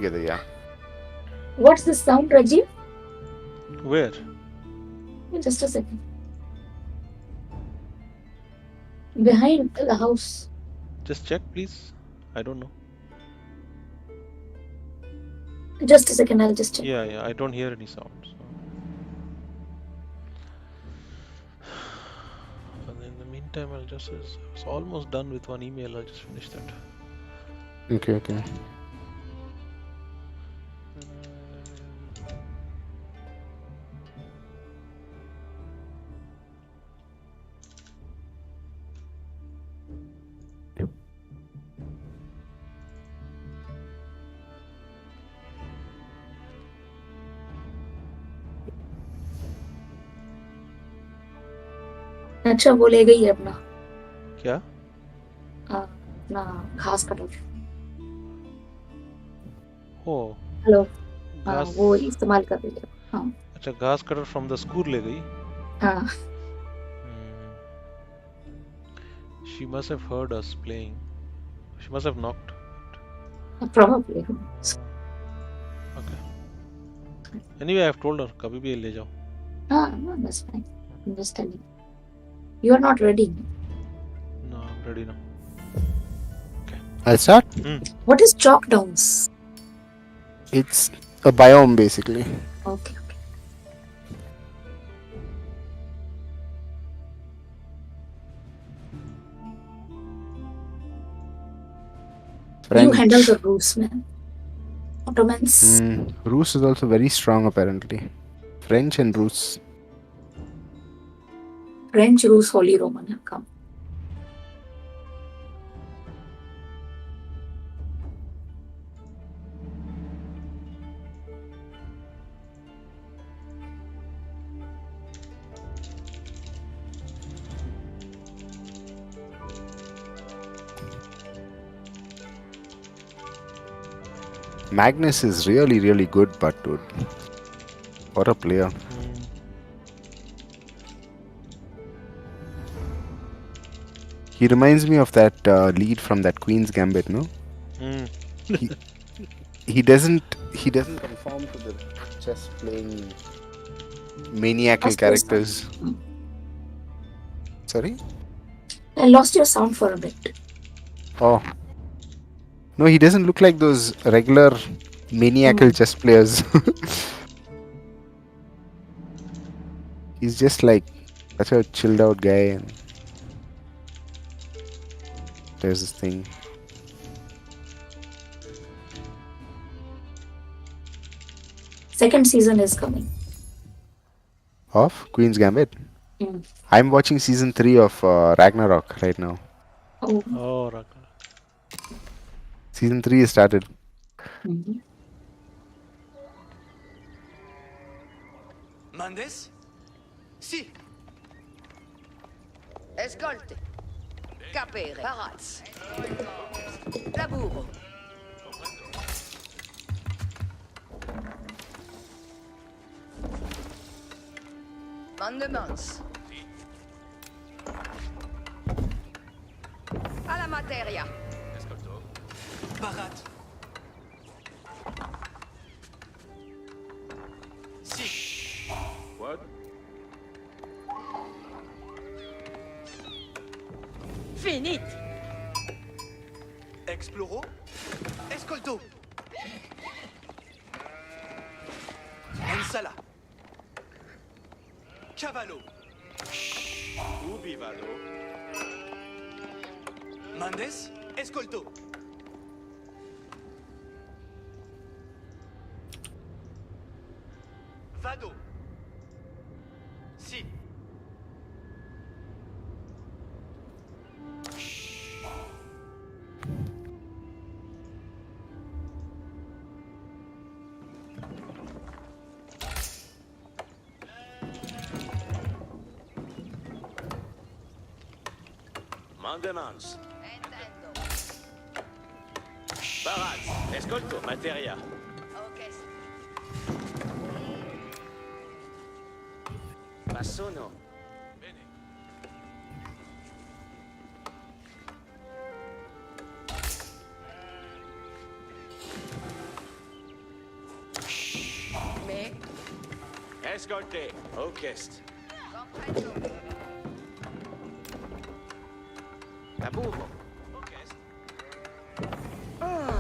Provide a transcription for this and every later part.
together, yeah. What's this sound, Rajiv? Where? Just a second. Behind the house. Just check, please. I don't know. Just a second, I'll just check. Yeah, I don't hear any sounds. And in the meantime, I was almost done with one email. I'll just finish that. Okay. अच्छा वो ले गई है अपना क्या अपना घास cutter हो हेलो वो इस्तेमाल कर रही है हाँ अच्छा घास कटर फ्रॉम द स्कूल ले गई हाँ She must have heard us playing. She must have knocked. Probably. Okay. Anyway, I've told her कभी भी ले जाओ. No, that's fine. I'm just telling you. You are not ready. No, I'm ready now. Okay. I'll start. What is chalk downs? It's a biome basically. Okay. You handle the Rus, man. Ottomans. Rus is also very strong apparently. French and Rus. French, Rus, Holy Roman have come. Magnus is really, really good, but dude, what a player. He reminds me of that lead from that Queen's Gambit, no? He doesn't conform to the chess playing maniacal characters. Sorry? I lost your sound for a bit. Oh. No, he doesn't look like those regular maniacal chess players. He's just like such a chilled out guy, and there's this thing. Second season is coming. Of Queen's Gambit? I'm watching season 3 of Ragnarok right now. Oh, Ragnarok. Season 3 is started. Mandes? Sì. Escolte. Capere. Paraz. Laburo. Mandements. Alla materia. Escolto. Parat. Sì. What? Finit. Exploro. Escolto. Ensala. Cavallo. Ubi vado? Mandes? Escolto. Vado. Sì. Mandements. Paraz, escolto, materia. Massono. Bene. Escolte. Orchestre. Comprendo. Laburo. Orchestre. Mais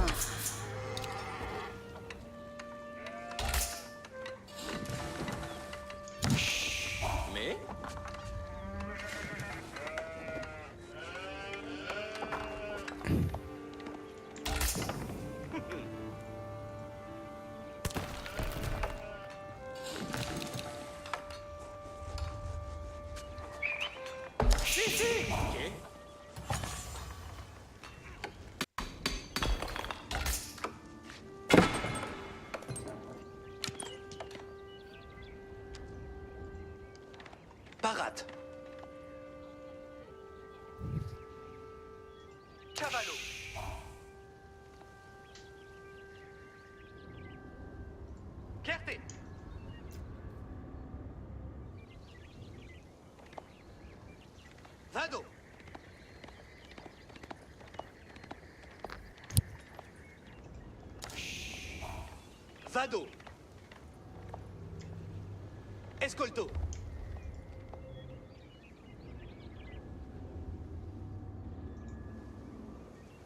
Ok. Parade. Cavallo. Clarté. Vado. Vado. Escolto.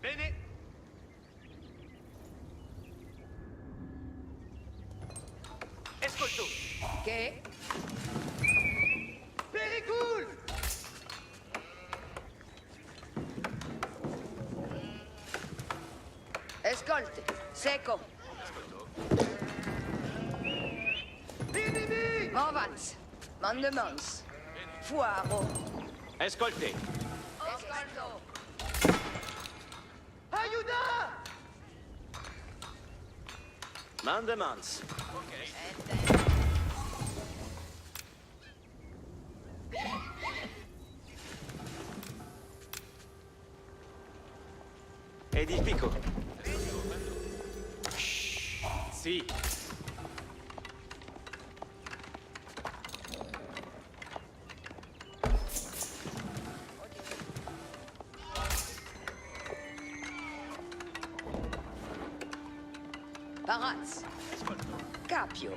Bene. Escolto. Che? Very cool. Escolte. Seco. Movans. Mandemans. Fuaro. Escolte. Escolto. Aiuta! Mandemans. Edifico. Sì. Paraz. Capio.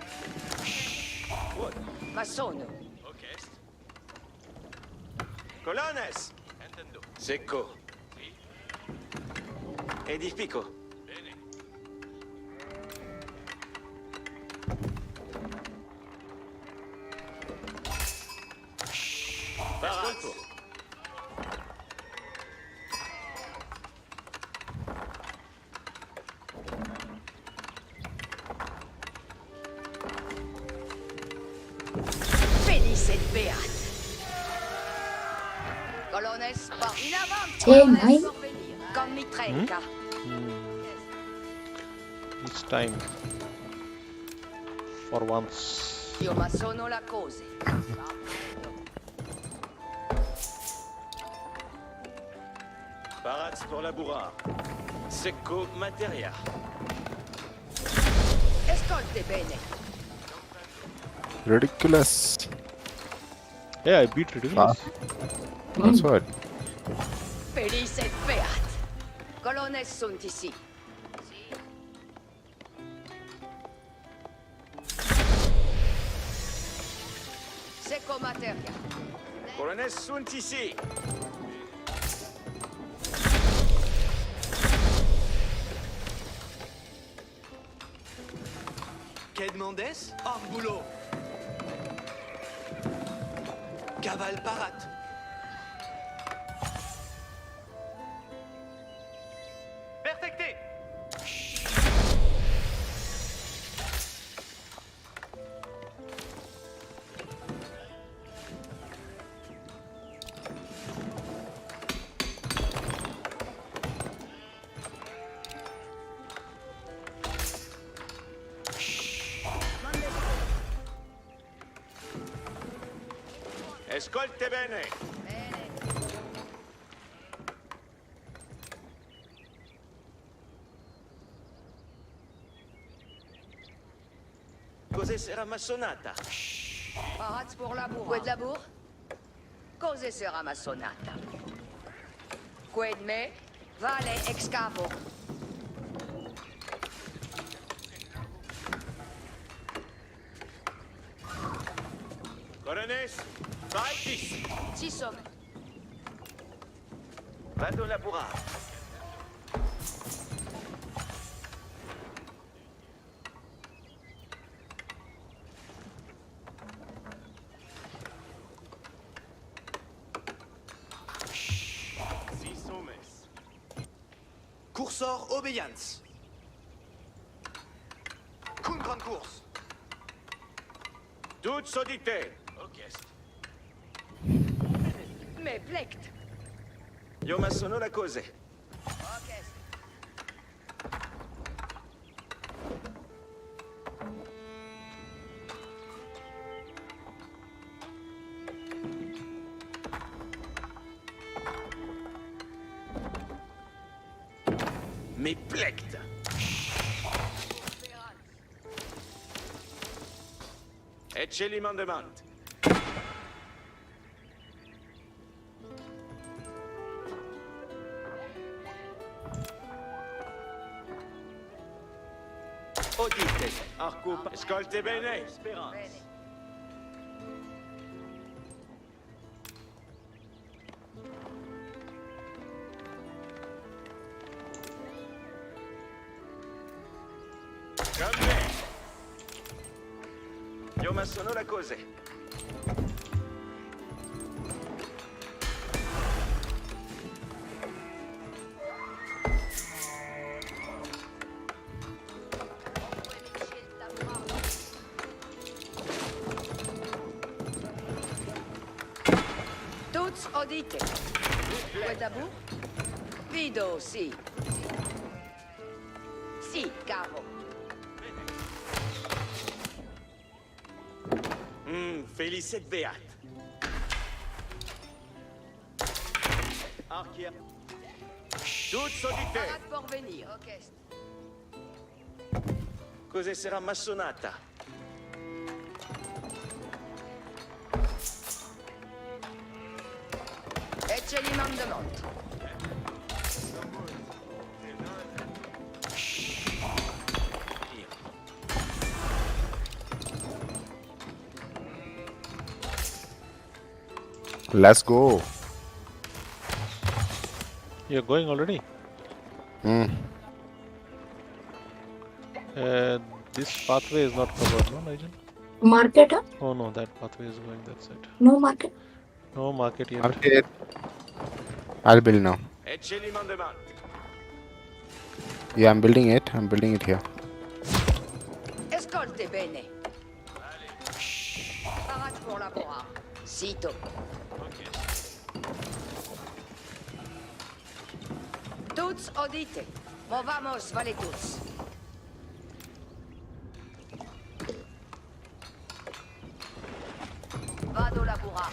Wood. Masono. Orchestre. Colones. Intendo. Secco. Sì. Edifico. Bene. Ascolto. Felice et beat. Colones par in avant. Hey, Colones mine. porvenir. Con mitrenca. It's time. For once. Io ma sono la cose. Parats pour laboureur. Secco materia. Escolte bene. Ridiculous. Yeah, I beat Ridiculous. That's what. Felice et beat. Colones sunt ici. Seco materia. Colones sunt ici. Quai Mendes, hors boulot. Cavale Parat. Perfecté. Escolte bene. Cos'è sarà massonata? Paraz pour labour. Quid labour? Cose sera ma sonata. Quid me? Vale excavo. Corones, Valtis, Ci sono. vado lavorare. Si sommes. Coursor obéissance. Qu'une grande course. Toute sodité. Ok. Me plect. Io ma sono la cose. Ok. Mais plecte. Ecce l'imandement. Odite, arcupa. Ascolte bene. Bene. Con me. Io ma sono la cose. Tuts odite. Guardabu? Vido, sì. Sì, capo. Felicet beat. Archia. Toute sodite. Parade pour venir. Ok. Cos'è sarà massonata? Ecce l'imandement. Let's go. You're going already? Hmm. This pathway is not covered, no, Nigel? Market? Huh? Oh no, that pathway is going that side. No market. No market yet. Okay. I'll build now. Ecce l'imandement. Yeah, I'm building it. I'm building it here. Ascolte bene. Parade pour laborar. Sito. Tuts odite. Movamos vale tuts. Vado laborar.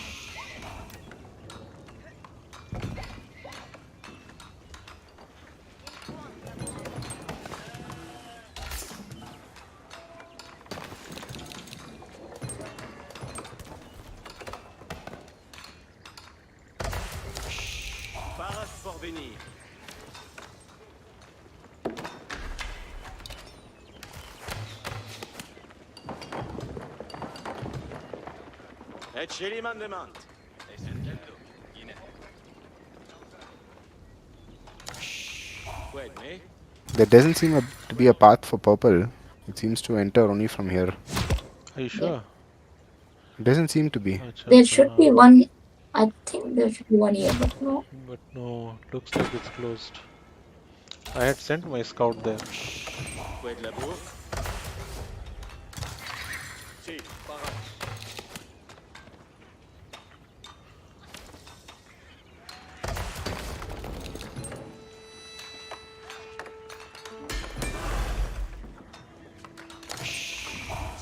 Parade pour venir. Ecce l'imandement. Wait, me? There doesn't seem to be a path for purple. It seems to enter only from here. Are you sure? It doesn't seem to be. Acha, There acha. should be one. I think there should be one here, but no. But no, looks like it's closed. I had sent my scout there. Quoi de labour? Si, parade.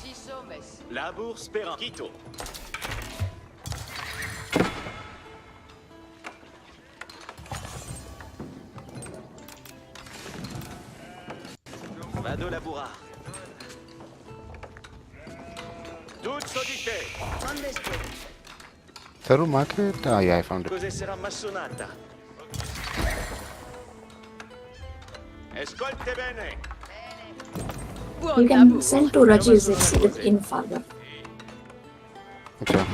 Ci sommes. Labour spérant. Quito. Vado laborar. Toute sodite. Quando esco? Thorough market? Ah, yeah, I found it. Cos'è sarà massonata? Ascolte bene. Buon You can labour. send to Raji's. It's in father. Okay.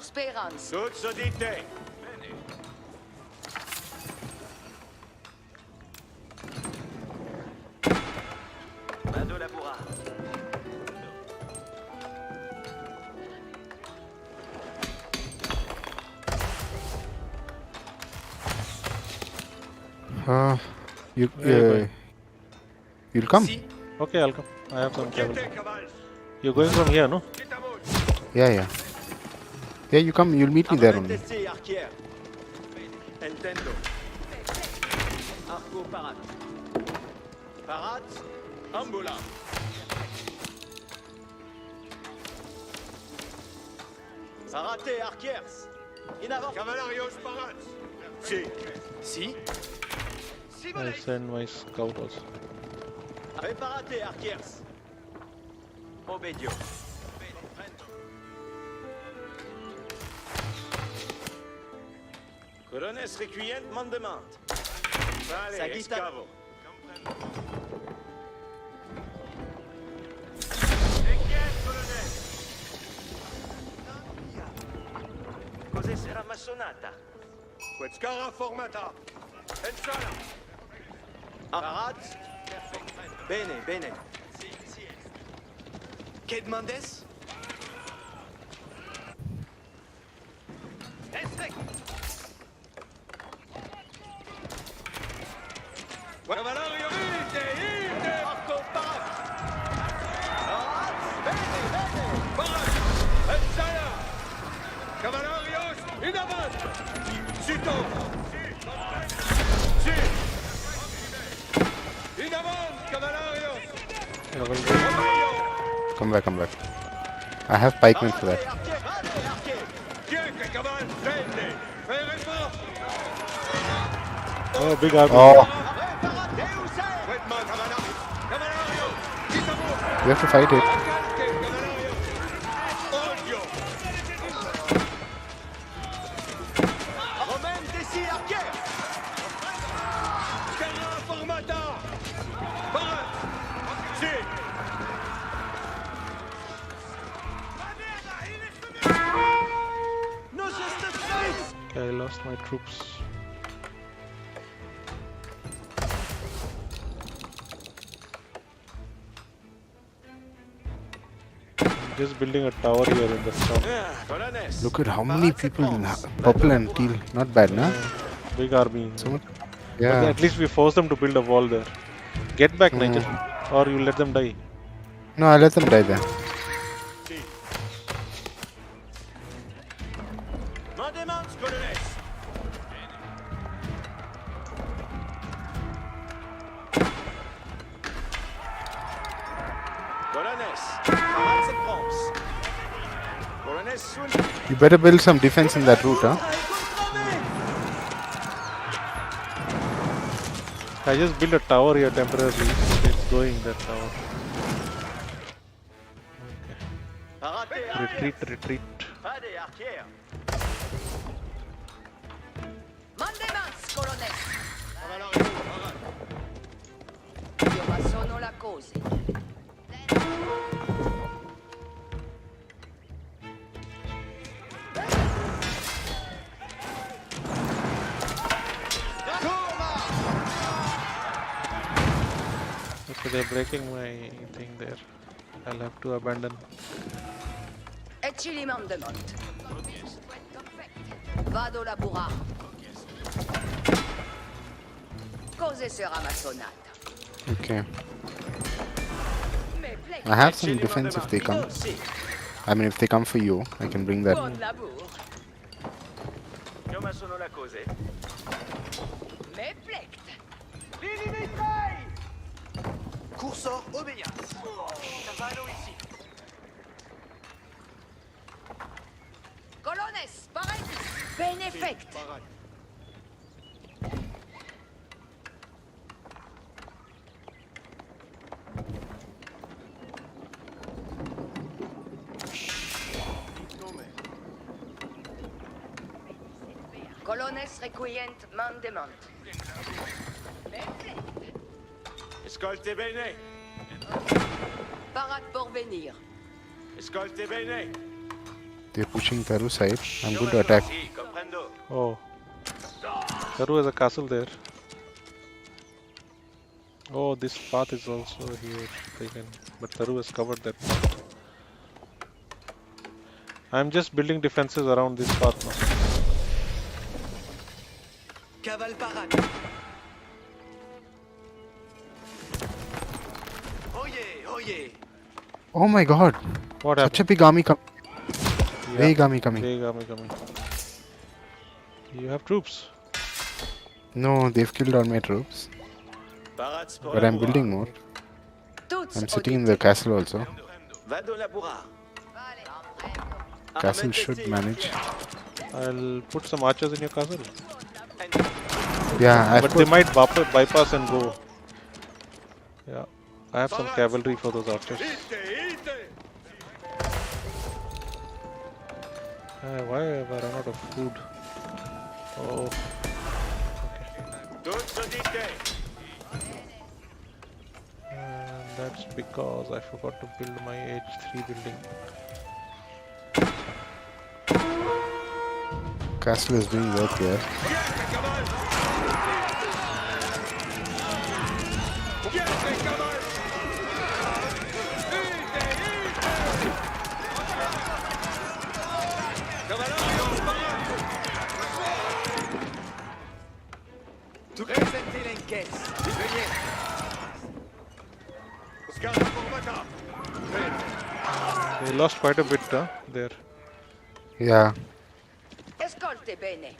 Pour Speranza. Tuts audite. Vado labura. You Where are you going? you'll come? Si. Okay, I'll come. I have some travel. Quiete, cavals. You're going from here, no? Quitamos. Yeah. Yeah, you come. You'll meet me there only. Armamente arquier. Intendo. Arco parat. Parat. Ambula. Parate arquiers. In avant. Cavalarios parat. Si. Si. I send my scout also. Preparate arquiers. Obedio. Corones requient mandement. Vale, Sagita. escavo. Cos'è sarà massonata? Quetzcara formata. Ensala. Parat. Bene, bene. Que demandes? Cavalario, ite! Arco parat. Parat. Bene, bene. Parat. Ensala. Cavalarios, in avant. Sito. Si. In avant, cavalarios. Come back. I have pikemen for that. Oh, big army. Oh, we have to fight it. Okay, I lost my troops. I'm just building a tower here in the south. Look at how many people in purple and teal. Not bad, nah? Big army. So much. But Yeah. at least we force them to build a wall there. Get back, Nigel. Or you let them die. No, I let them die there. Mandements, colonels. Colonels, parade cette France. Colonels, soon. You better build some defense in that route, huh? I just built a tower here temporarily. It's going, that tower. Parate, Retreat. Fade, arquière. Mandements, colonel. Cavalario, parade. Io ma sono la cosa. Okay, they're breaking my thing there. I'll have to abandon. Ecci mandement. Vado labura. Cose sarà massonata. Okay. Me plec. I have some defense if they come. I mean, if they come for you, I can bring that. Buon lavoro. Io ma sono la cose. Me plec. Cursor obéissance. Cavallo ici. Colones, pareil. Benefect. Colones requient mandement. Escolte bene. Parat pour venir. Escolte bene. They're pushing Taru side. I'm going to attack. Si, comprendo. Oh. Taru has a castle there. Oh, this path is also here. Taken. But Taru has covered that path. I'm just building defenses around this path now. Cavale parade. Oh yeah, oh yeah. Oh my god. What Such a happened? big army coming. Yeah. Big army coming. Big army coming. You have troops. No, they've killed all my troops. Parades pour But la I'm bourrade. building more. Tuts I'm sitting in the audite. castle also. Vado la bourrade. Castle should Armentesi, manage. artière. I'll put some archers in your castle. Yeah, I've But they put, might bypass and go. Yeah. I have some cavalry for those archers. Why have I run out of food? Oh. Tous auditez. And that's because I forgot to build my H3 building. castle is doing work here. Presentez l'encaisse. Veuillez. Scara formata. They lost quite a bit there. Yeah. Escolte bene.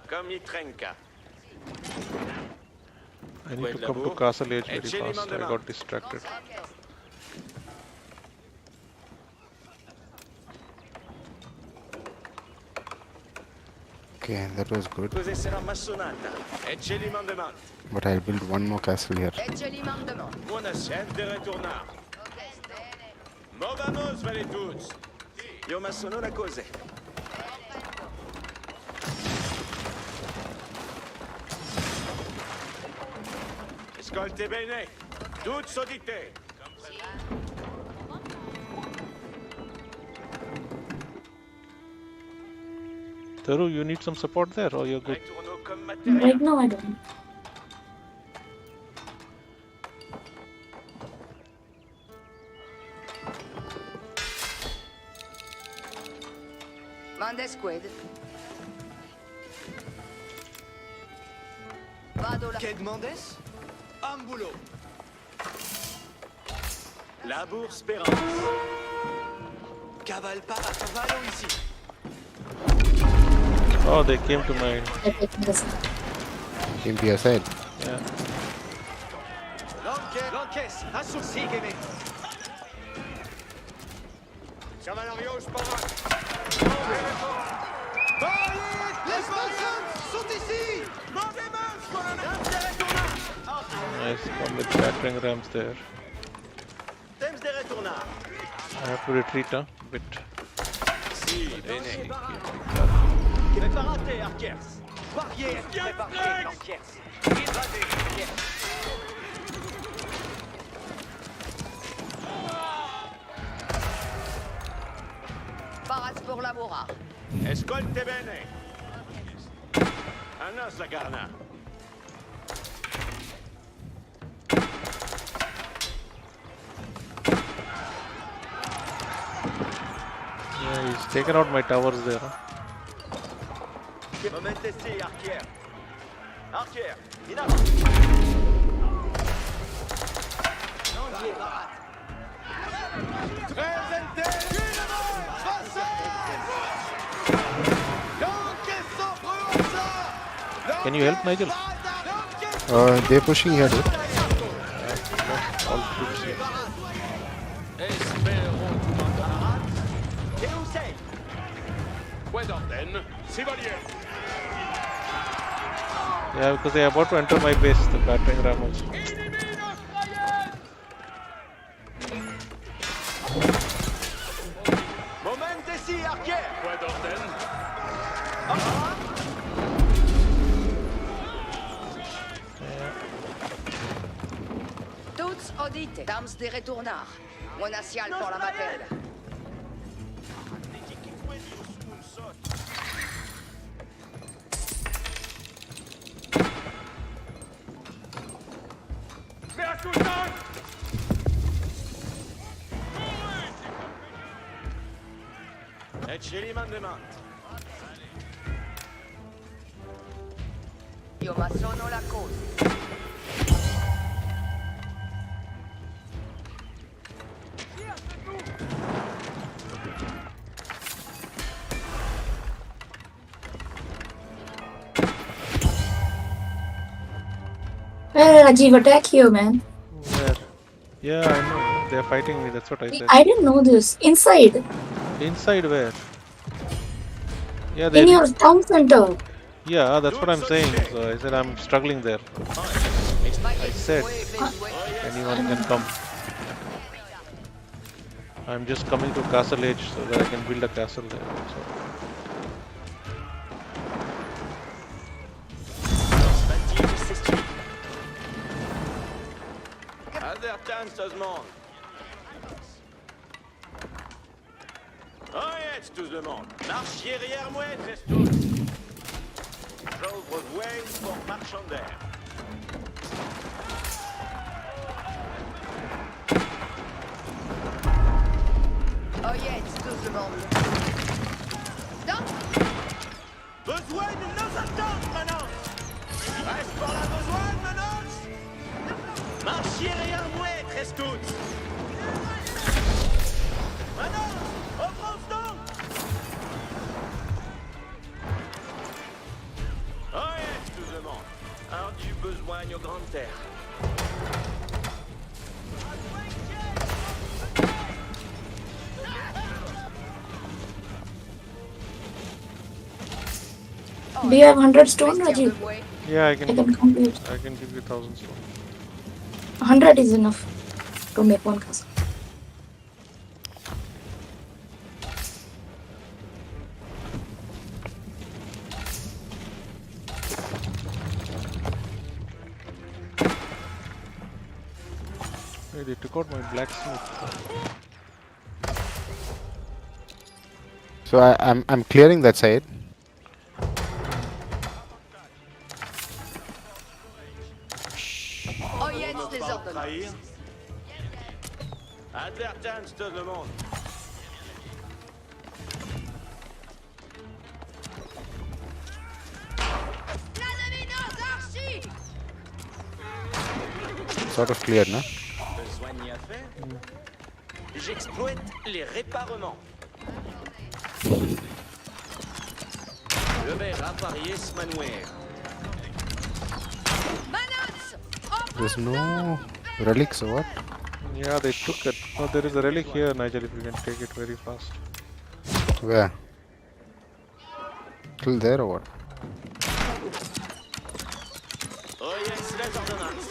Comme i trenca. I need Wait, to come to Labour. castle age very Actually, fast. I Mandema. got distracted. Okay, that was good. Cos'è sarà massonata? E ce li mandement. But I'll build one more castle here. Ecce li mandement. Buona gente ritornar. Mo vamos, vale tutti. Io ma sono la cose. Ascolte bene. Tutti auditez. Taru, you need some support there or you're good? Retourno comme Right matériel. now, I don't. Mande squad. Vado la... Quai de Mendes. Un boulot. La bourse Spérance. Cavale parade. Cavallo ici. Oh, they came to my... I'm taking this. Came to your side. Yeah. L'encaisse. Assourci, Guémet. Cavalarios parade. Les personnes sont ici. Nice. Come with battering rams there. Temps de retournar. I have to retreat a bit. Si, bene. Preparate, archers. Barrière préparée, l'encaisse. Invadez, l'encaisse. Parade pour la Mora. Escolte bene. Annos la garna. Yeah, he's taken out my towers there. Momentesi, archer. Archer, enough. Can you help, Nigel? They're pushing here, dude. All troops here. Et où c'est? Point d'Ardenne. Chevalier. Yeah, because they are about to enter my base, the battering ram also. Momentesi, archer. Point d'Ardenne. Tuts audite. Temps de retournar. Monacial pour la matelle. Schellimann demand. Io ma sono la cosa. Where Rajiv attack you, man? Where? Yeah, I know. They're fighting me. That's what I said. I didn't know this. Inside, Inside where? Yeah, in your town center. Yeah, that's what I'm saying. So I said I'm struggling there. I said anyone can come. I'm just coming to Castle Edge so that I can build a castle there. So. Advertance tout le monde. Oyez tout le monde. Marchiez arrière moi, reste tous. J'ouvre voie pour marchandaire. Oh yes, tout le monde. Stop. Besoin de nos attentes, Manon. Reste pour la besoin, Manon. Marchiez arrière moi, reste tous. Manon, avance donc. Oyez tout le monde. Alors du besoin aux grandes terres. Do you have 100 stone, Vestiaire de Rajiv? bouée. Yeah, I I can. can complete. I can give you 1,000 stone. 100 is enough to make one castle. Hey, they took out my blacksmith. So I'm clearing that side. Oh yes, les Pas ordonnances. trahir. Advertance tout le monde. Sort of cleared, no? Besoin d'y faire. J'exploite les réparements. Je vais réparer ce manoir. There's no relics or what? Yeah, they took it. Oh, there is a relic here, Nigel, if you can take it very fast. Where? Still there or what? Oh yes, les ordonnances.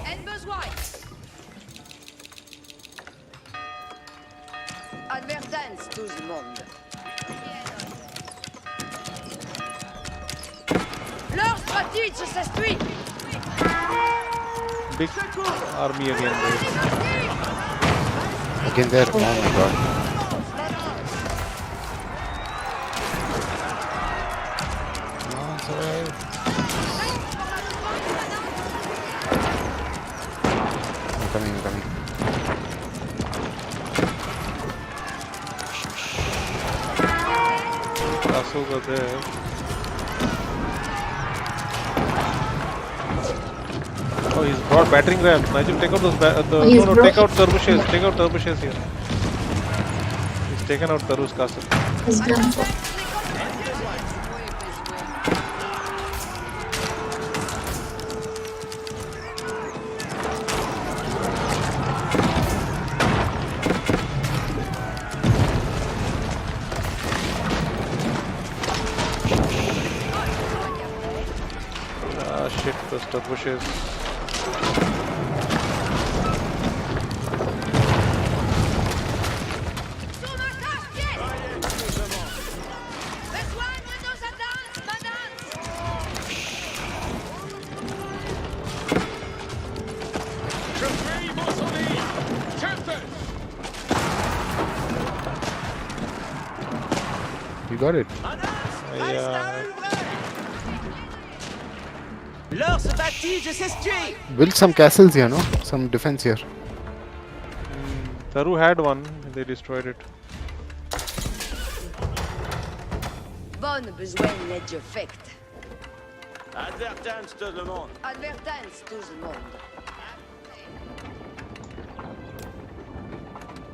En besoin. Advertance, tout le monde. Leur stratégie s'essuie. Big army again there. Again there? Oh my god. Come on, survive. I'm coming, I'm coming. Castles are there. Oh, he's brought battering rams. Nigel, take out those. He's No, brought- take out Turbushes. Take out Turbushes here. He's taken out Taru's castle. His grandpa. Ah, shit, those Turbushes. Je prie vos souvenirs. Captain. You got it. Yeah. L'or se bâtit, je sais tuer. Build some castles here, no? Some defense here. Taru had one, they destroyed it. Bonne besoin d'être fait. Advertance tout le monde. Advertance tout le monde.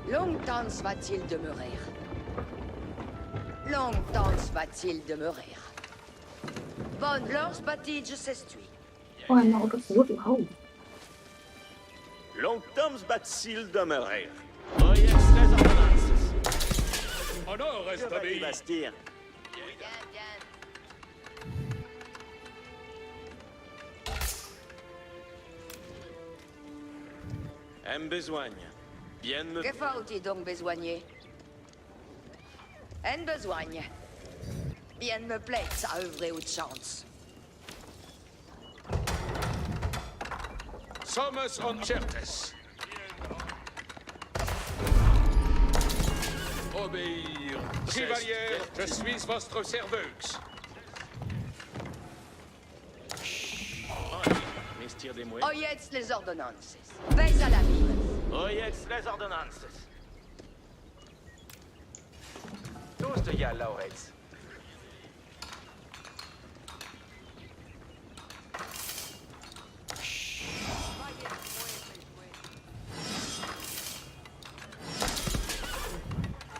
Longtemps va-t-il demeurer? Longtemps va-t-il demeurer? Bonne lors batige s'estui. Oh, I'm out of wood. Wow. Longtemps va-t-il demeurer? Oh yes, les ordonnances. Honor Que reste va-t-il obéi. bastir? Aime besoigne. Bien me... Que faut-il donc besoigner? En besoigne. Bien me plaît à œuvrer aux chance. Sommes en certes. Obéir. Chevalier, je suis votre serveuse. Mystère des mouets. Oyez les ordonnances. Veille à la ville. Oh yes, les ordonnances. Tous de ya, Laurez.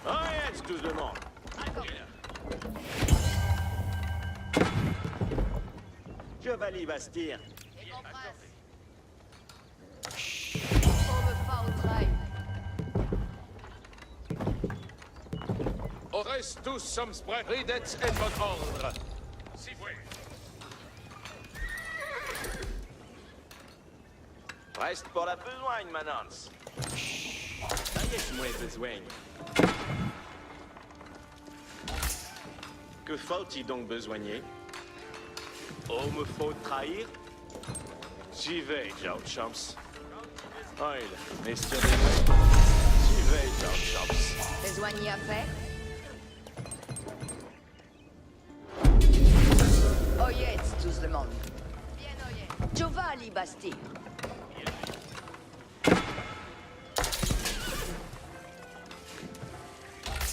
Oh yes, tout le monde. Chevalier Bastir. On me fait au train. Au reste, tous sommes prêts. Ridets en bon ordre. Si vous Reste pour la besoigne, manance. Ayez-moi besoin. Que faut-il donc besoigner? Oh, me faut trahir? J'y vais, Joe Chumps. Oil, messieurs des mouets. J'y vais, Joe Chumps. Besoigner à faire? Oyez tous le monde. Bien oyez. Giovanni Bastir.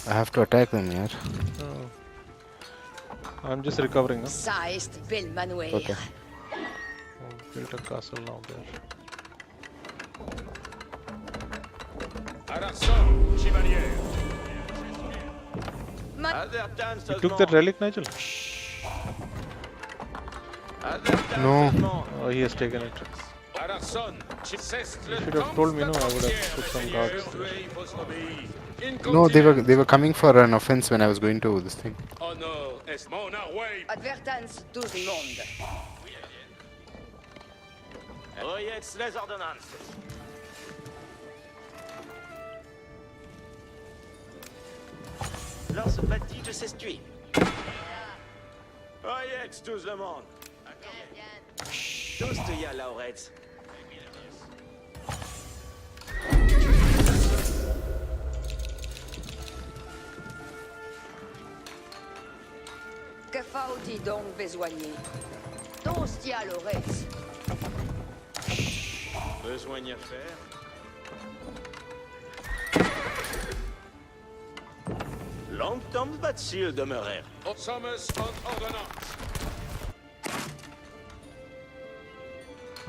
I have to attack them here. Oh. I'm just recovering. Huh? Ça est bel manoir. Okay. Oh, built a castle now there. Ararson, chevalier. Advertance You took that relic, Nigel? Advertance No. tout le monde. Oh, he has taken it. Ararson, You should have told me, no, I would have put some guards there. No, they were coming for an offense when I was going to this thing. Honor est mon arway. Advertance tout le monde. Oh yes, les ordonnances. Lance fatigue s'estui. Oh yes, tous le monde. Tous de ya, Laurez. Que faut-il donc besoigner? Tous tia l'oreille. Besoigne à faire. Longtemps va-t-il demeurer? Sommes en ordonnance.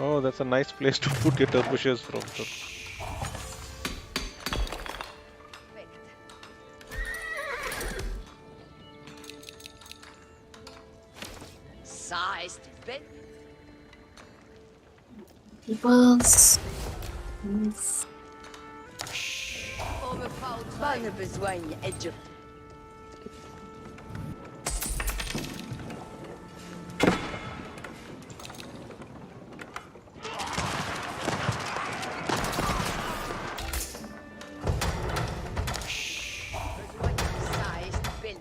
Oh, that's a nice place to put your turbushers from. So. Ça est bel. Peoples. Move. On me fait au train. Bonne besoigne et je. Ça est bel.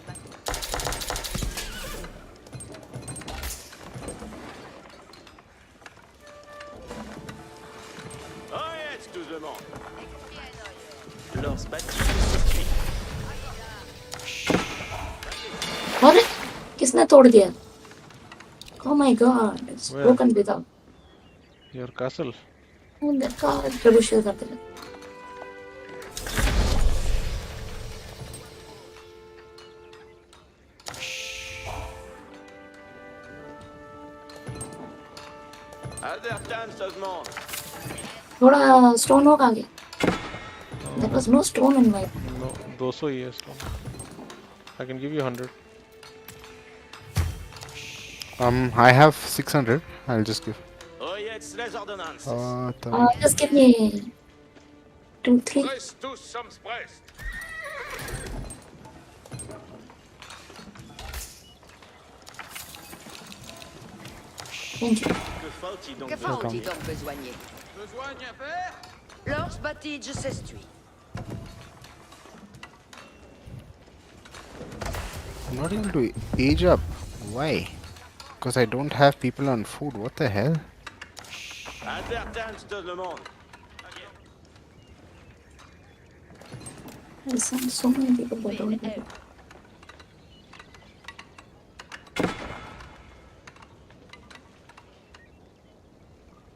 Oh yes, tous le monde. Lance fatigue s'estui. अरे किसने तोड़ दिया? Oh my god, it's Where? broken without. Your castle. Oh, the god, trebuchet करते हैं. Advertance augmente. थोड़ा stone होगा आगे. There was no stone in my. No, 200 ही है stone. I can give you 100. I have 600. I'll just give. Oyez les ordonnances. Just give me 2, 3. Prest tous sommes prest. Thank you. Que faut-il donc Que faut-il donc besoigner? Besoin d'y faire? Lors batige s'estui. I'm not able to age up. Why? Because I don't have people on food. What the hell? Advertance de le monde. I sent so many people that don't have it.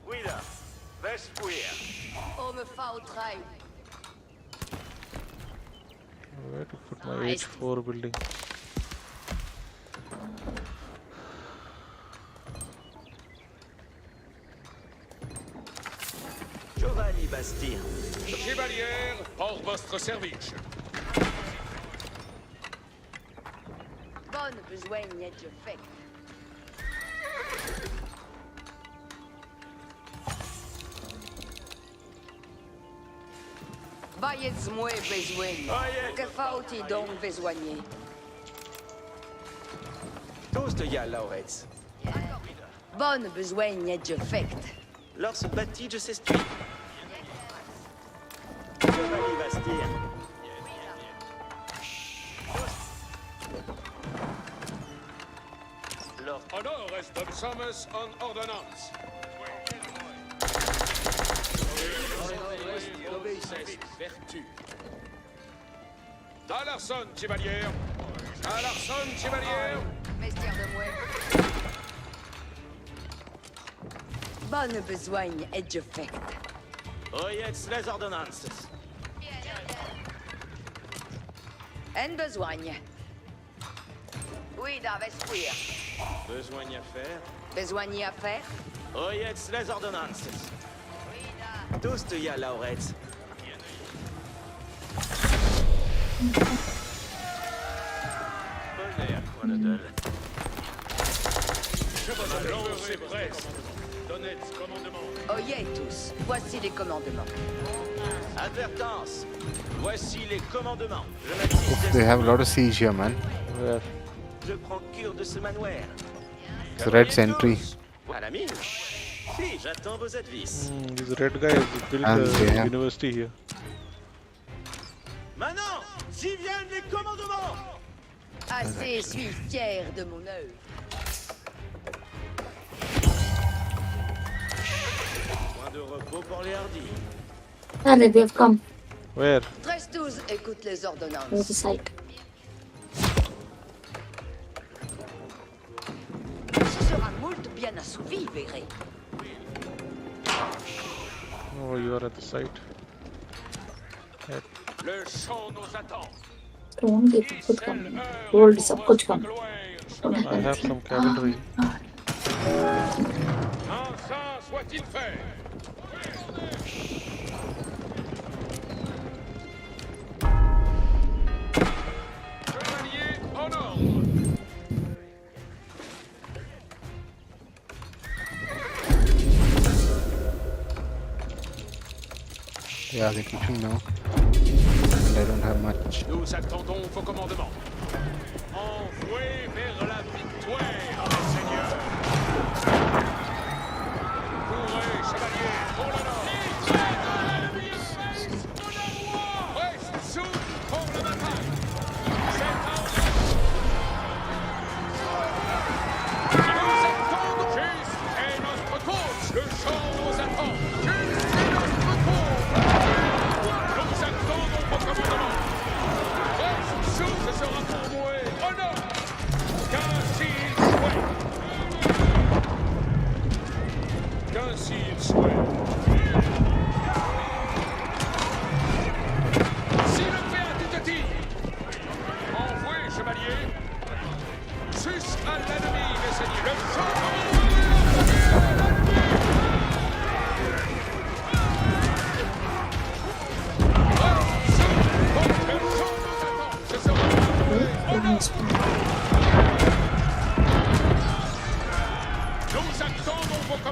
Oui là. Vespuire. On me fa au train. Where to put my H4 building? Giovanni Bastien. Chevalier, hors votre service. Bonne besoigne de fait. Bayez moi besoigne. Que faut-il donc besoigner? Tous de ya Lauretz. Bonne besoigne de fait. Lors se batige s'estui. Giovanni Bastien. Lors Honor est de sommes en ordonnance. Vertu. À l'arson, chevalier. À l'arson, chevalier. Mestière de moi. Bonne besoigne et de fait. Oyez les ordonnances. En besoigne. Oui, da Vespuire. Besoin à faire. Besoigne à faire. Oyez les ordonnances. Tous de ya Lauretz. Bonheur, Coinedel. L'ordre est prest. Donnez commandement. Oyez tous, voici les commandements. Advertance. Voici les commandements. Je Oof, m'attise. they have a lot of siege here, man. Where? Je prends cure de ce manoir. It's a red sentry. À la mine. Si, j'attends vos advices. This red guy has built And they a have- university here. Maintenant, j'y viennent les commandements. Assez suis fier de mon œuvre. Point de repos pour les hardis. Ah, they have come. Where? 13-12, écoute les There's ordonnances. the site. Ce sera moult bien assouvi, verrez. Oh, you are at the site. Yep. Le champ nous attend. Stone की तो खुद कम है. Gold सब कुछ कम. Don't have I have anything. some cavalry. Enfin, soit-il fait. Chevalier en ordre. Yeah, they're pushing now. And I don't have much. Nous attendons vos commandements. Envouez vers la victoire, mes seigneurs. Courez, chevalier, pour l'honneur. Reste sous pour la bataille. C'est un Nous attendons. Juste est notre cause. Le champ nous attend. Juste est notre cause. Nous attendons vos commandements. Reste sous, ce sera pour moi. Honneur. Car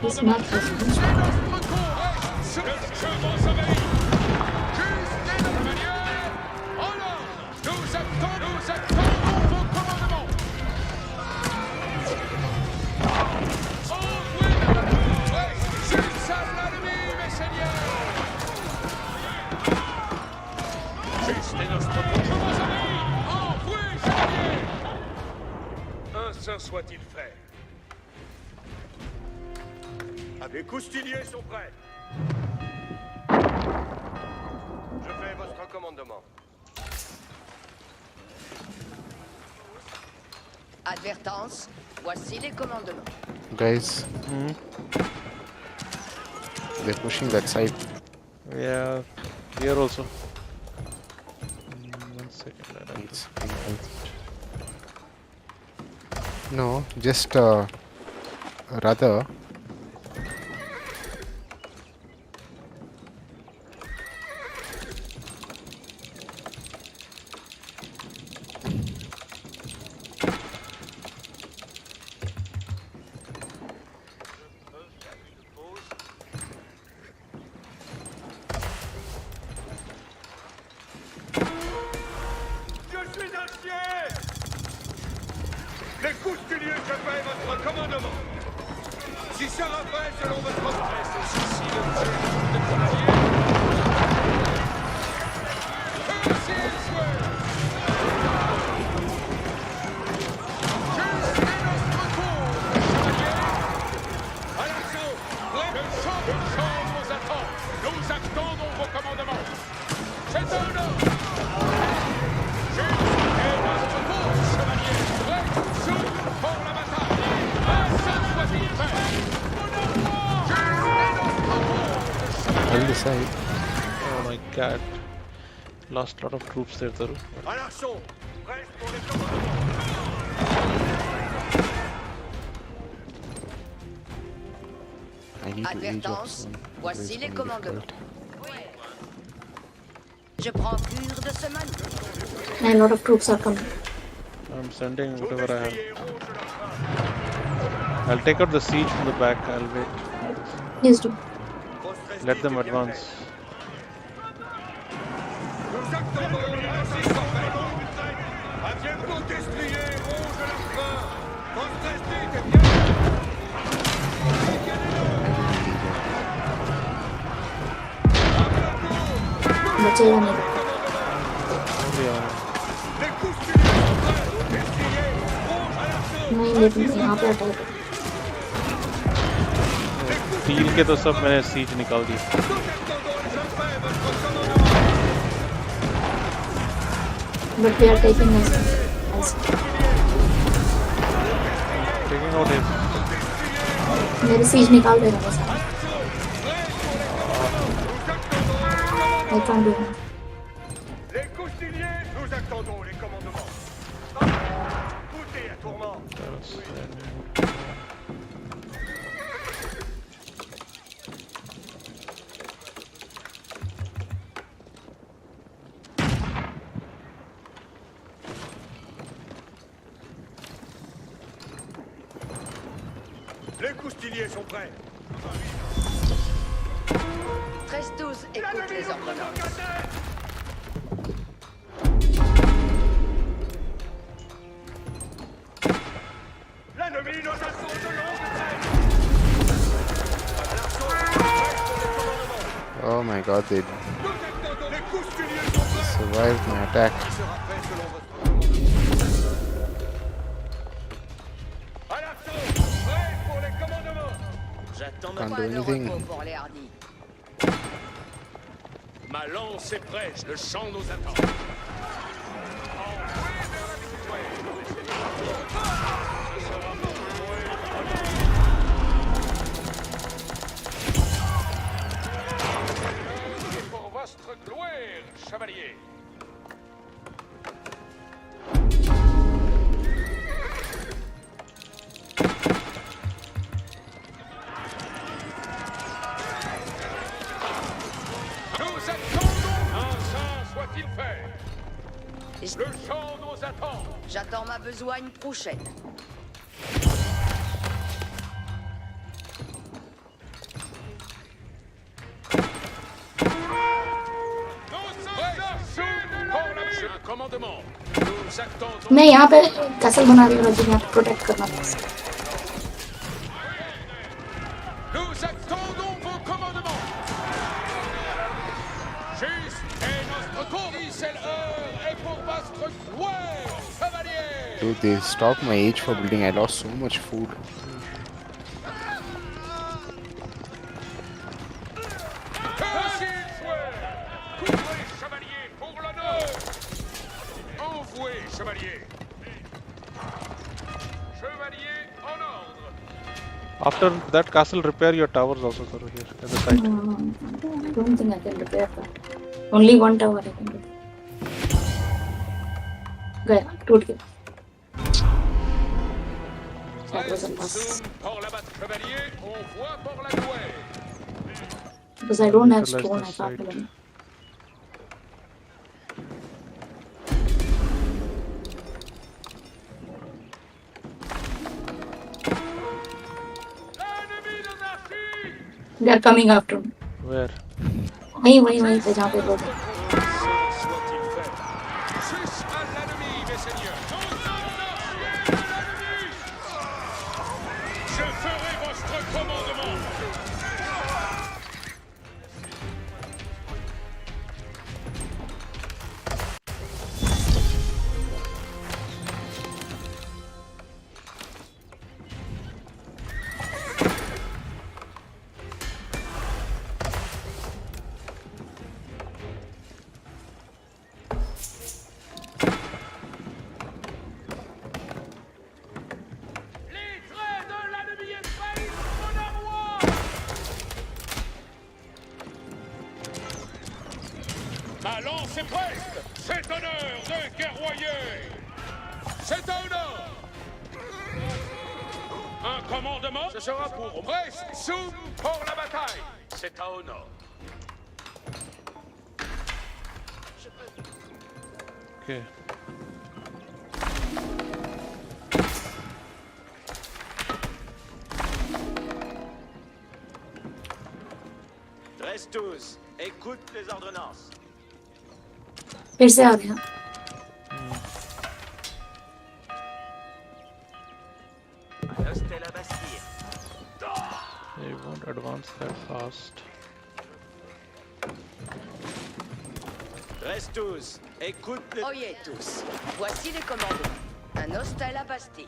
He's not president. Notre cour reste. Le chemin s'éveille. Juste et de manière. En ordre. Nous attendons vos commandements. Ouvrez. Juste à l'ennemi, mes seigneurs. Juste et notre cour. Chemin s'éveille. Envoyez, chevalier. Ainsi soit-il fait. Les coustiliers sont prêts. Je fais votre commandement. Advertance, voici les commandements. Guys, they're pushing that side. Yeah, here also. 1 second. It's- No, just rather. Je suis inquiet. Les coustiliers, je fais votre commandement. Si ça rappelle selon votre ordre, ceci le jeu de cavalier. Ainsi soit. Juste et notre cour, chevalier. À l'assaut. Le champ nous attend. Nous attendons vos commandements. C'est un ordre. Juste et notre cour, chevalier. Prêt, souple pour la bataille. Ainsi soit-il fait. Juste et notre cour, Hold the side. Oh my god. Lost a lot of troops there, Taru. À l'assaut. Prêt pour les commandements. I need to age up Advertance, soon. voici It's les gonna be commandements. difficult. Je prends cure de ce manière. And a lot of troops are coming. I'm sending whatever I have. Coustiliers, rouge leur I'll take out the siege from the back. I'll wait. Please do. Let them advance. Nous attendons ainsi soit fait. Aviez vos destriers, rouge leur fin. Votre estime est bien. बचेगा नहीं. Yeah. Les coustiliers sont prêts. Destriers, rouge à l'assaut. नहीं लेकिन यहाँ पे attack. Steel के तो सब मैंने siege निकाल दी. Nous attendons les affaires, votre commandement. But we are taking as Taking out him. मेरे siege निकाल देगा बस. I can't do it. Les coustiliers, nous attendons les commandements. Goûtez à tourment. Les coustiliers sont prêts. 13-12, écoute les ordonnances. L'ennemi nous assaut de longue traîne. À l'assaut, prêts pour le commandement. Oh my god, they Nous attendons les coustiliers sont prêts. survived my attack. Sera fait selon votre commandement. À l'assaut, prêts pour les commandements. J'attends Can't Pas do de anything. repos pour les hardis. ma lance est prête. Le champ nous attend. Pour votre gloire, chevalier. Nous attendons. Ainsi soit-il fait. Le champ nous attend. J'attends ma besogne prochaine. commandement. Nous attendons. मैं यहाँ पे castle बना रही हूँ रजनी, यहाँ protect करना था। Nous attendons vos commandements. Juste est notre cours. C'est l'heure et pour votre gloire, chevalier. Dude, they stopped my age for building. I lost so much food. Ainsi soit. Couvrez, chevalier, pour l'honneur. Envouez, chevalier. Chevalier en ordre. After that castle, repair your towers also, sir, here at the site. I don't think I can repair that. Only one tower I can do. गया, टूट गया। That was a loss. Zoom pour l'abattre, chevalier. Envoie pour la gloire. Because I don't have Utilize stone, I this can't site. even. L'ennemi de Narcy. They are coming after me. Where? वहीं पे जहाँ पे लोग हैं। Soit-il fait. Sus à l'ennemi, mes seigneurs. Je ferai votre commandement. Les traits de l'ennemi envahissent mon armoire. Ma lance est prête. C'est honneur de guerroyer. C'est honneur. Un commandement. Ce sera pour Brest. Zoom pour la bataille. C'est à honneur. Okay. Reste tous. Écoute les ordonnances. फिर से आ गया। Restez la Bastille. They won't advance that fast. Reste tous. Écoute les... Oyez tous, voici les commandements. Un hostel à la Bastille.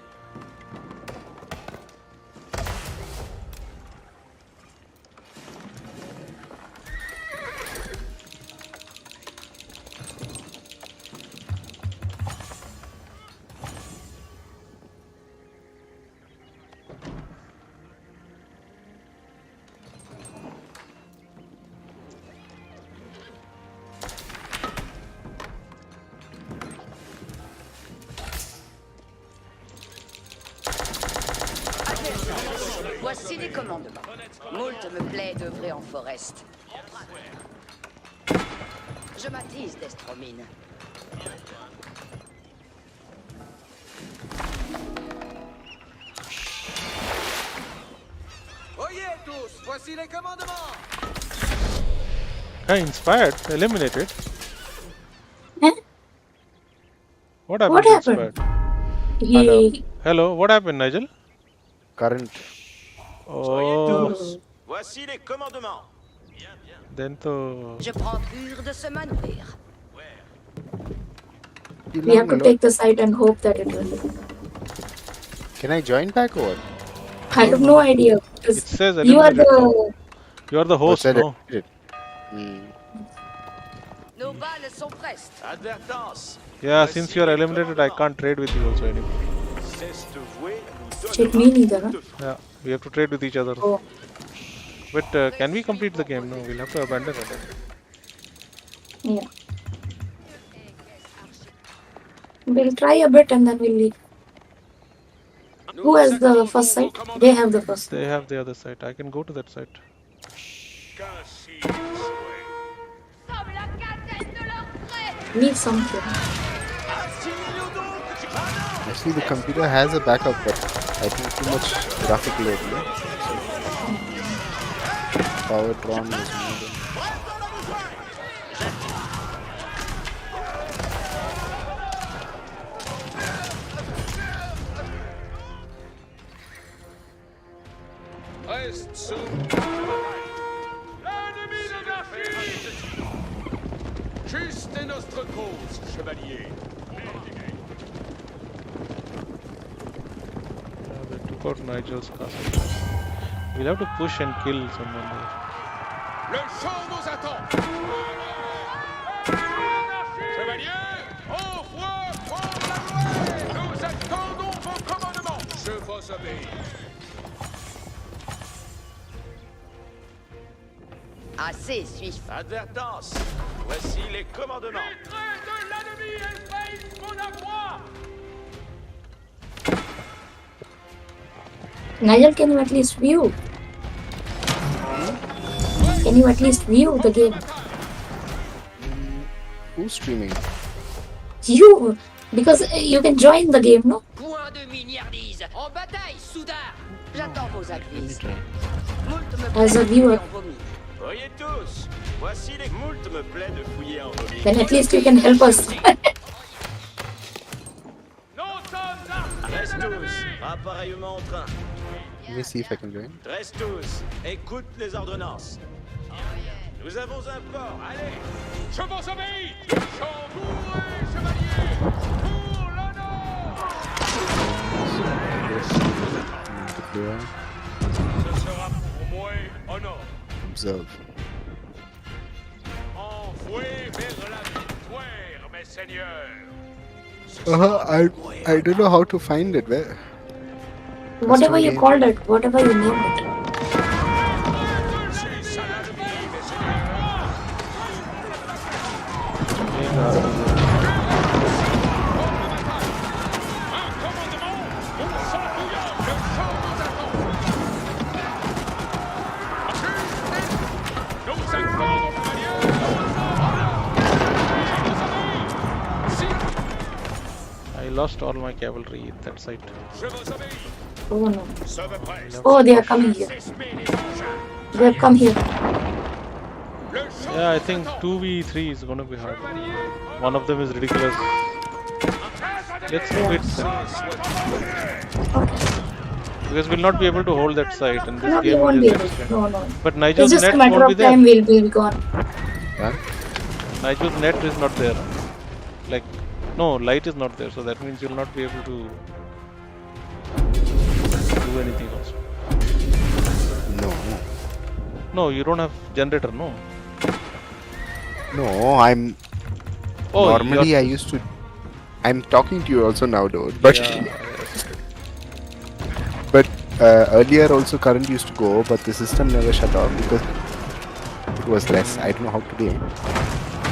Voici les commandements. Moult me plaît d'œuvrer en forest. Je m'attise d'Estromine. Oyez tous, voici les commandements. Inspired, eliminated. Huh? What happened? What to happened? Inspired? He Hello, what happened, Nigel? Current. Oh, Voici les commandements. then to Je prends pur de se manourir. we have to take the site and hope that it will. Can I join back or what? I have no idea. it Because says you are eliminated. the You are the host, said no? it. Hmm. Nos balles sont prestes. Advertence. Yeah, since you are eliminated, I can't trade with you also anymore. Cesse de vouer, nous shit donnera me neither. Huh? de feu. Yeah, we have to trade with each other. Oh, But can we complete the game? No, we'll have to abandon it. yeah. We'll try a bit and then we'll leave. Who has the first site? They have the first. They have the other side. I can go to that side. Qu'ainsi soit. Comme la cadette de leur trait. Need something. Actually, the computer has a backup, but I think too much graphic load. No? Powertron is more than... reste sous l'ennemi de Garfield. Juste est notre cause, chevalier. They took out Nigel's castle. We'll have to push and kill someone there. Le champ nous attend. Chevalier, envoie pour la gloire. Nous attendons vos commandements. Je vous obéis. Assez, suif. Advertance. Voici les commandements. Les traits de l'ennemi envahissent mon armoire. Nigel, can you at least view? Can you at least view the game? Who's streaming? You, because you can join the game, no? Point de mignardise. En bataille, soudard. J'attends vos avis. Moult me As a plaît de viewer. fouiller en vomi. Voyez tous. Voici les moult me plaît de fouiller en vomi. Then at least you can help us. Nous sommes armés Reste de l'ennemi. tous. Appareillement en train. Let me see if I can join. Reste tous. Écoute les ordonnances. Nous avons un port. Allez. Je vous obéis. Chambouré, chevalier. Pour l'honneur. Clear. Ce sera pour moi honneur. Observe. Envoyez vers la victoire, mes seigneurs. I don't know how to find it. Where? Whatever you called it, whatever you named it. C'est ça l'ennemi, mes seigneurs. Un commandement. On s'en bouillon. Le champ nous attend. Nous attendons, chevalier. I lost all my cavalry at that site. Je vous obéis. Oh no. Sauve presse. Oh, they are coming here. Sesmez les engins. They have come here. Le champ Yeah, I nous think attend. 2v3 is gonna be hard. Chevalier. One of them is ridiculous. Let's quit them. Because we'll not be able to hold that site and this No, we game won't will be just able extend. to. No, no. But It's Nigel's just a net matter won't be of there. time we'll be gone. Huh? Nigel's net is not there. Like, no, light is not there, so that means you'll not be able to do anything else. No. No, you don't have generator, no. No, I'm. Oh, Normally, you're- I used to. I'm talking to you also now, dude. But Yeah, but earlier also current used to go, but the system never shut off because it was less. I don't know how today.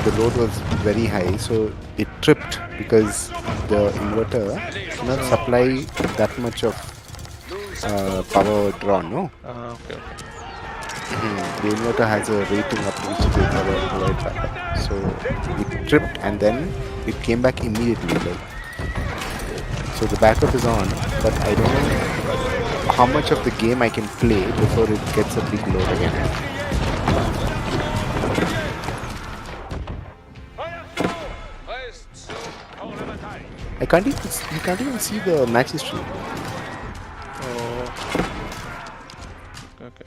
The load was very high, so it tripped because the inverter cannot supply that much of power drawn. No, okay, okay. the inverter has a rating up to which they provide backup. So it tripped and then it came back immediately. Like, so the backup is on, but I don't know how much of the game I can play before it gets a big load again. Reste sous pour la bataille. I can't even you can't even see the match history. Oh. Okay.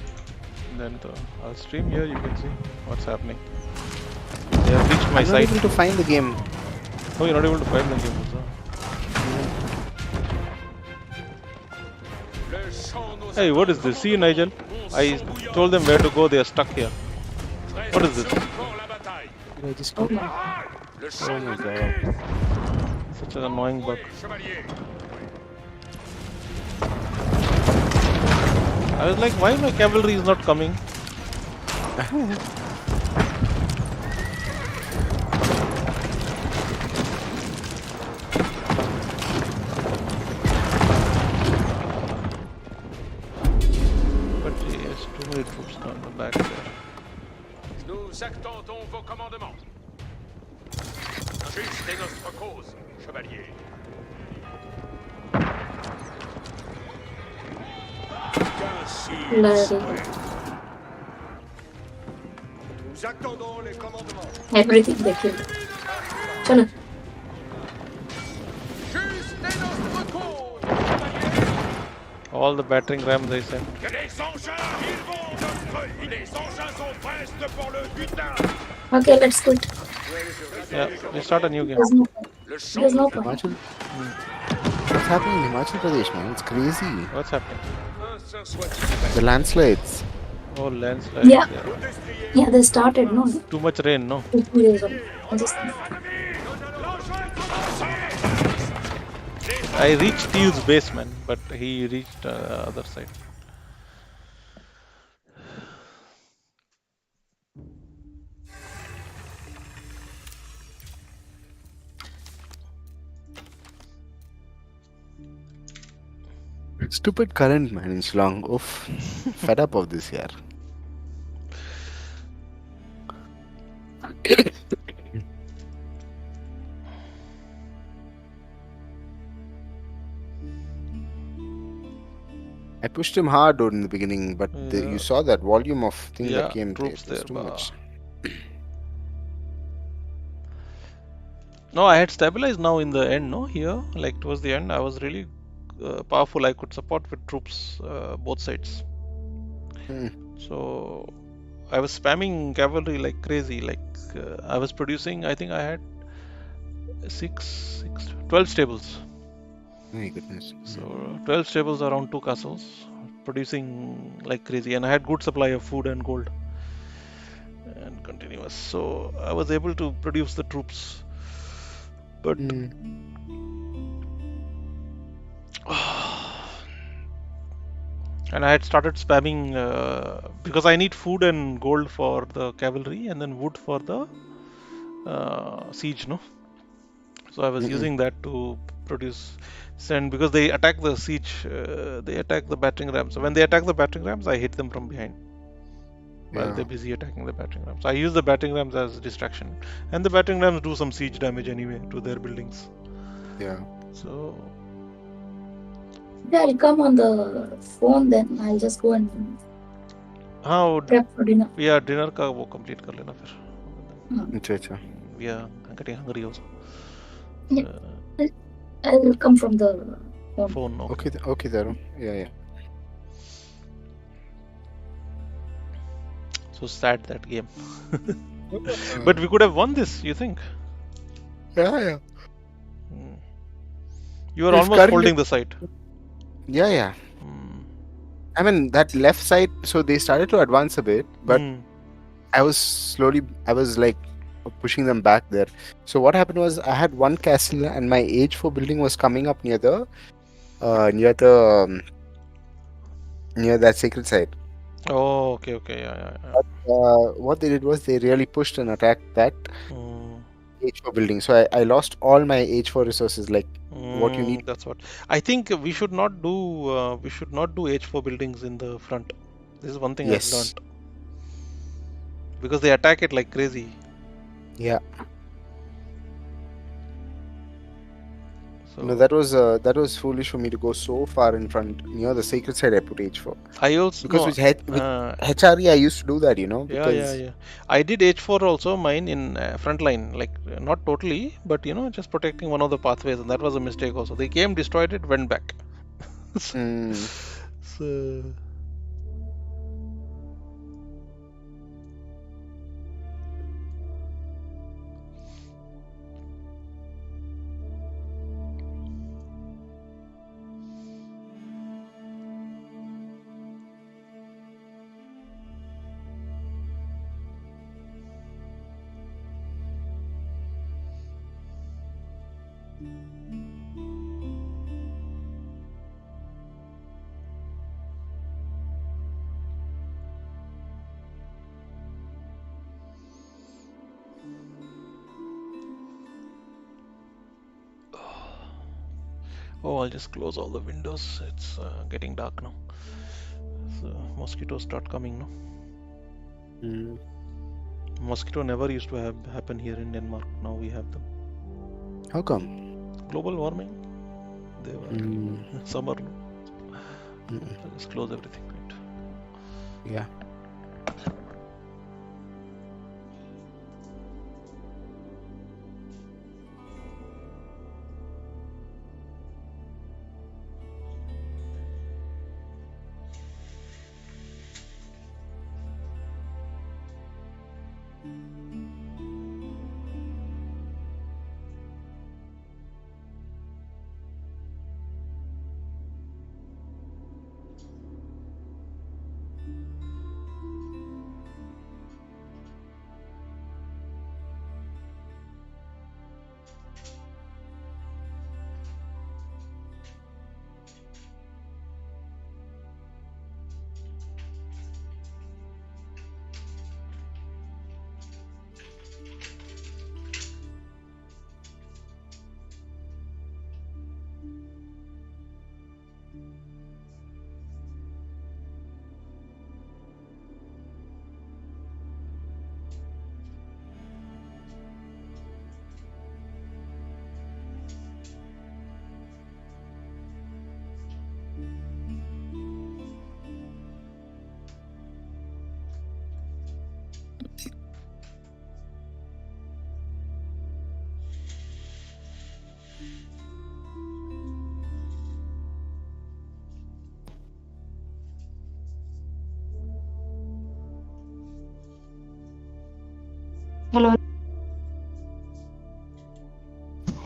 Then I'll stream here, you can see what's happening. They have reached my I'm not site. able to find the game. Oh, you're not able to find the game also. Le champ nous Hey, what is this? See, Nigel? I told them where to go, they are stuck here. What is this? pour la bataille. Did I just Oh go? my. Le champ my nous God. attend. Such an annoying bug. Chevalier. I was like, why my cavalry is not coming? But yes, too many troops on the back there. Nous attendons vos commandements. Juste est notre cause, chevalier. Bloody. Nous attendons les commandements. Everything they killed. Chalo. Juste est notre cause, chevalier. All the battering rams I sent. Que les engins Les engins sont prestes pour le butin. Okay, let's quit. Yeah, we start a new game. There's no point. Le champ There's no nous point. Himachal. What's happening in Himachal Pradesh, man? It's crazy. What's happening? Ainsi soit-il. The landslides. Oh, landslides. Yeah. Yeah, they started, no? Too much rain, no? 2 days ago. I just I reached Steve's base, man, but he reached other side. Stupid current, man, in Shillong. Oof. Fed up of this year. I pushed him hard in the beginning, but Yeah. you saw that volume of thing Yeah, that came. troops It was there, too much. No, I had stabilized now in the end, no? Here, like towards the end, I was really powerful. I could support with troops both sides. Hmm. So I was spamming cavalry like crazy. Like I was producing, I think I had 12 stables. My goodness. So 12 stables around 2 castles, producing like crazy. And I had good supply of food and gold and continuous. So I was able to produce the troops. But Hmm. and I had started spamming because I need food and gold for the cavalry and then wood for the siege, no? So I was Mm-mm. using that to produce sand because they attack the siege, they attack the battering rams. So when they attack the battering rams, I hit them from behind while Yeah. they're busy attacking the battering rams. I use the battering rams as distraction, and the battering rams do some siege damage anyway to their buildings. Yeah. So yeah, I'll come on the phone then. I'll just go and how prep for dinner. yeah, dinner का वो complete कर लेना फिर. अच्छा अच्छा. Yeah, I'm getting hungry also. Yeah. I'll come from the phone. Phone, okay. Okay, okay, Daru. Yeah, yeah. So sad that game. But we could have won this, you think? Yeah, yeah. You were If almost currently- holding the site. Yeah, yeah. Hmm. I mean, that left side, so they started to advance a bit, but Hmm. I was like pushing them back there. So what happened was I had one castle and my age 4 building was coming up near the near that sacred site. Oh, okay, yeah. What they did was they really pushed and attacked that Hmm. age 4 building. So I lost all my age 4 resources, like what you need. That's what I think we should not do. We should not do H4 buildings in the front. This is one thing Yes. I've learned because they attack it like crazy. Yeah. So No, that was foolish for me to go so far in front near the sacred site. I put H4 I also because no, with HRE I used to do that, yeah. because I did H4 also mine in front line, like not totally, but just protecting one of the pathways, and that was a mistake also. They came, destroyed it, went back. Mm, So oh, I'll just close all the windows. It's getting dark now. So mosquitoes start coming now. mm. Mosquito never used to happen here in Denmark. Now we have them. How come? Global warming. They were summer. No? Mm-mm. So just close everything. Right? Yeah.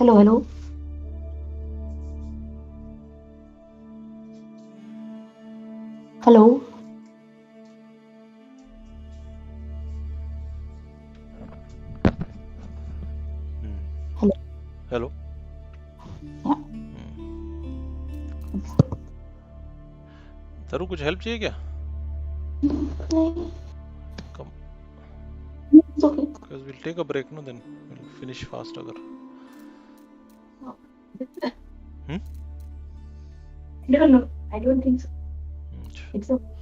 Hello, hello. Hello. Hello. Hello. Yeah. तरू कुछ help चाहिए क्या? नहीं, Come, it's okay. because we'll take a break, no? Then we'll finish fast अगर. I don't know. I don't think so. It's okay.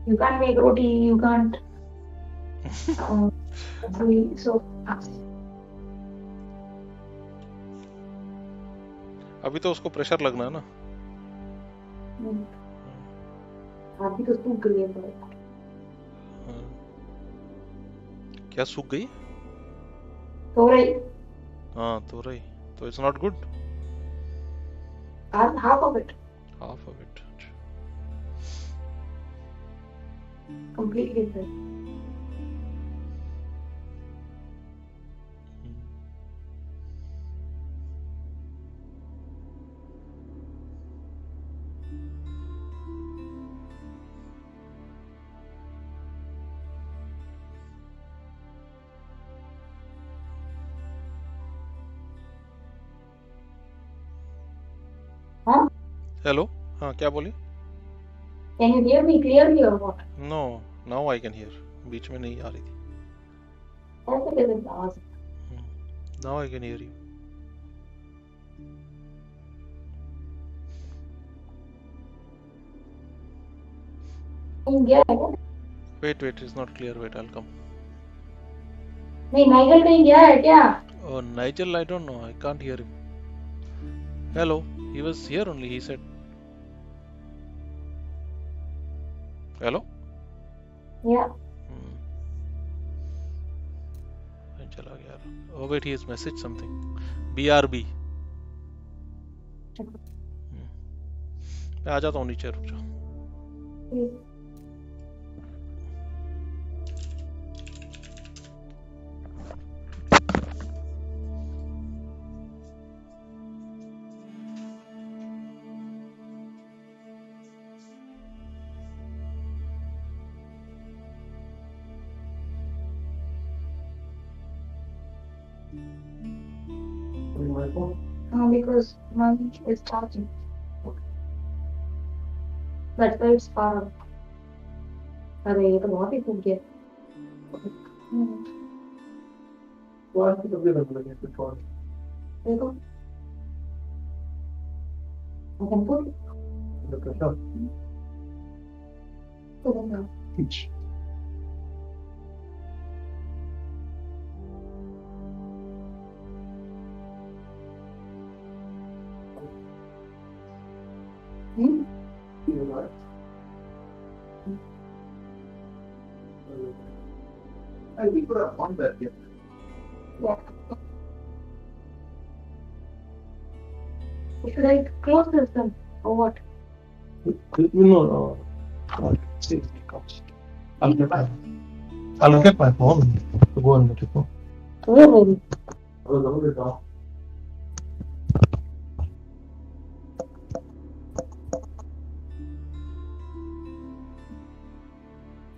You can't make roti. You can't. So. अभी तो उसको pressure लगना है ना. अभी तो सूख गई है क्या सूख गई? तो रही हाँ तो रही. तो it's not good. half of it Half of it. completely different. Huh? Hello. हाँ क्या बोली? Can you hear me clearly or what? No, now I can hear. बीच में नहीं आ रही थी. ऐसे कैसे आवाज? Now I can hear you. कहीं गया है क्या? Wait, it's not clear. Wait, I'll come. नहीं, नाइजल कहीं गया है क्या? Oh, Nigel, I don't know. I can't hear him. Hello. He was here only. He said. Hello. Yeah. चला गया. Oh wait, he has messaged something. BRB. मैं आ जाता हूँ नीचे, रुक जाओ. Because mine is charging. That's why it's far. अरे ये तो बहुत ही फूक गया. देखो. I can put it. तो बंदा. And we could have won that game. Yeah. Should I close this then or what? See, I'll get my phone to go and let it go. Where will you?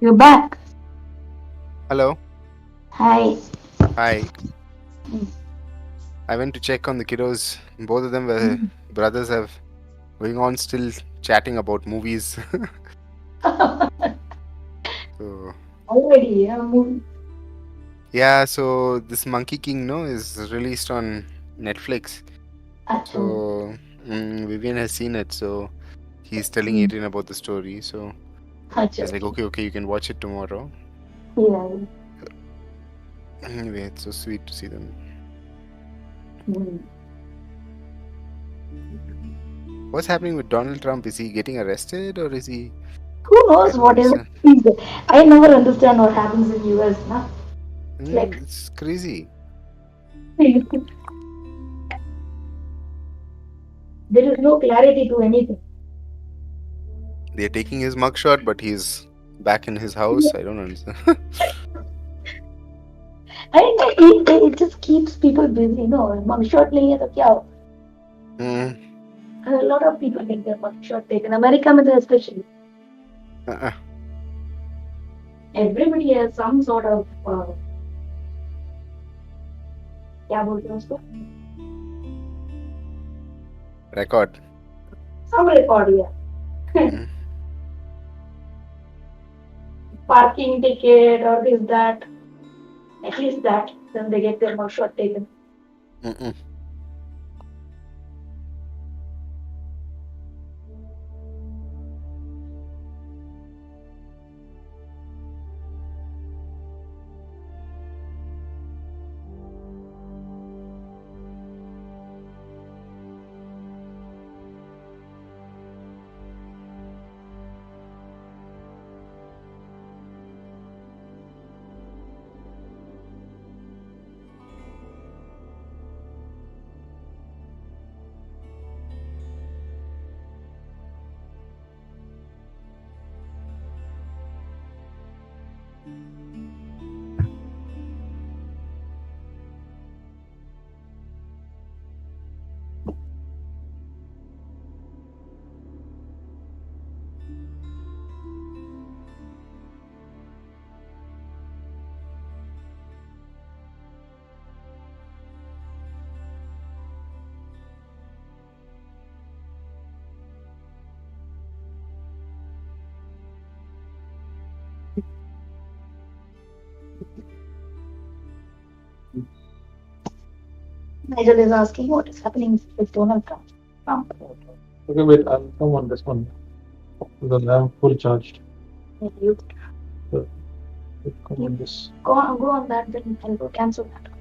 You're back. Hello. Hi. Hi. I went to check on the kiddos. Both of them were brothers have going on still chatting about movies. So Already, yeah. Movie. yeah, so this Monkey King is released on Netflix. So Vivian has seen it, so he's telling Adrian about the story. So I was like, okay, you can watch it tomorrow. Yeah. Anyway, it's so sweet to see them. What's happening with Donald Trump? Is he getting arrested or is he? Who knows what is? I never understand what happens in US, na? Like It's crazy. there is no clarity to anything. They're taking his mugshot, but he's back in his house. I don't understand. it just keeps people busy. No, mugshot नहीं है तो क्या हो? Hmm. A lot of people get their mugshot taken. America में तो especially. Uh-uh. Everybody has some sort of क्या बोलते हैं उसको? Record. Some record, yeah. Hmm. Parking ticket or this that. At least that. Then they get their mugshot taken. Mm-mm. Nigel is asking what is happening with Donald Trump. Okay, wait, I'll come on this one because I'm full charged. You Come on this. go on that, then I'll go cancel that.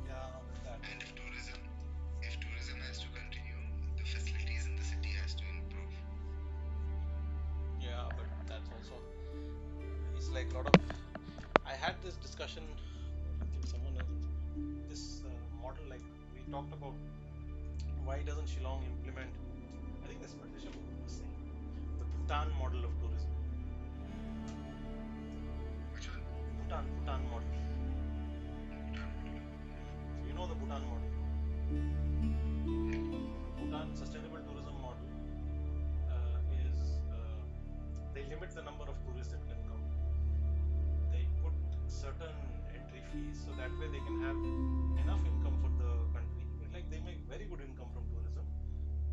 Yeah, that. And if tourism has to continue, the facilities in the city has to improve. Yeah, but that's also. It's like a lot of. I had this discussion. I think someone else. This model, like we talked about, why doesn't Shillong implement? I think this Patricia was saying the Bhutan model of tourism. Which one? Bhutan model. So you know the Bhutan model. Bhutan sustainable tourism model is they limit the number of tourists that can come. They put certain entry fees so that way they can have enough income for the country. Like they make very good income from tourism,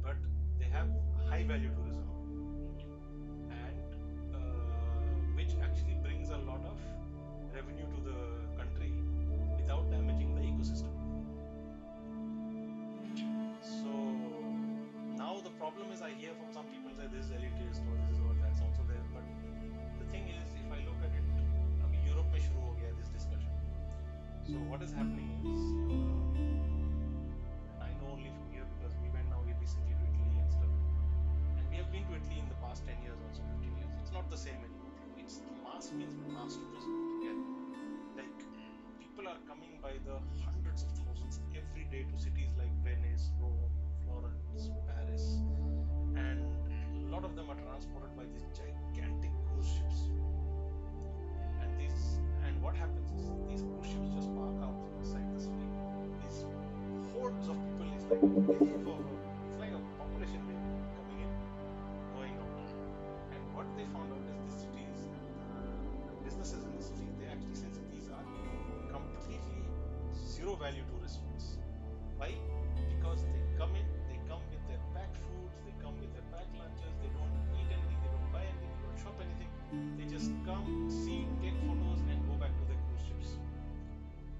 but they have high value tourism, and which actually brings a lot of revenue to the country without damaging the ecosystem. So now the problem is, I hear from some people say this is elitist or this is or that's also there. But the thing is, if I look at it, अभी Europe में शुरू हो गया this discussion. So what is happening is, I know only from here because we went now recently to Italy and stuff, and we have been to Italy in the past 10 years also, 15 years. It's not the same anymore. It's mass means mass tourism. Again, like people are coming by the hundreds of thousands every day to cities like Venice, Rome, Florence, Paris, and a lot of them are transported by these gigantic cruise ships. And what happens is these cruise ships just park out inside the city. These hordes of people, it's like a population wave coming in, going out. And what they found out is the cities, businesses in the city, they actually say that these are completely zero value tourist spots. Why? Because they come with their packed foods, they come with their packed lunches, they don't eat anything, they don't buy anything, they don't shop anything. They just come, see, take photos, and go back to their cruise ships.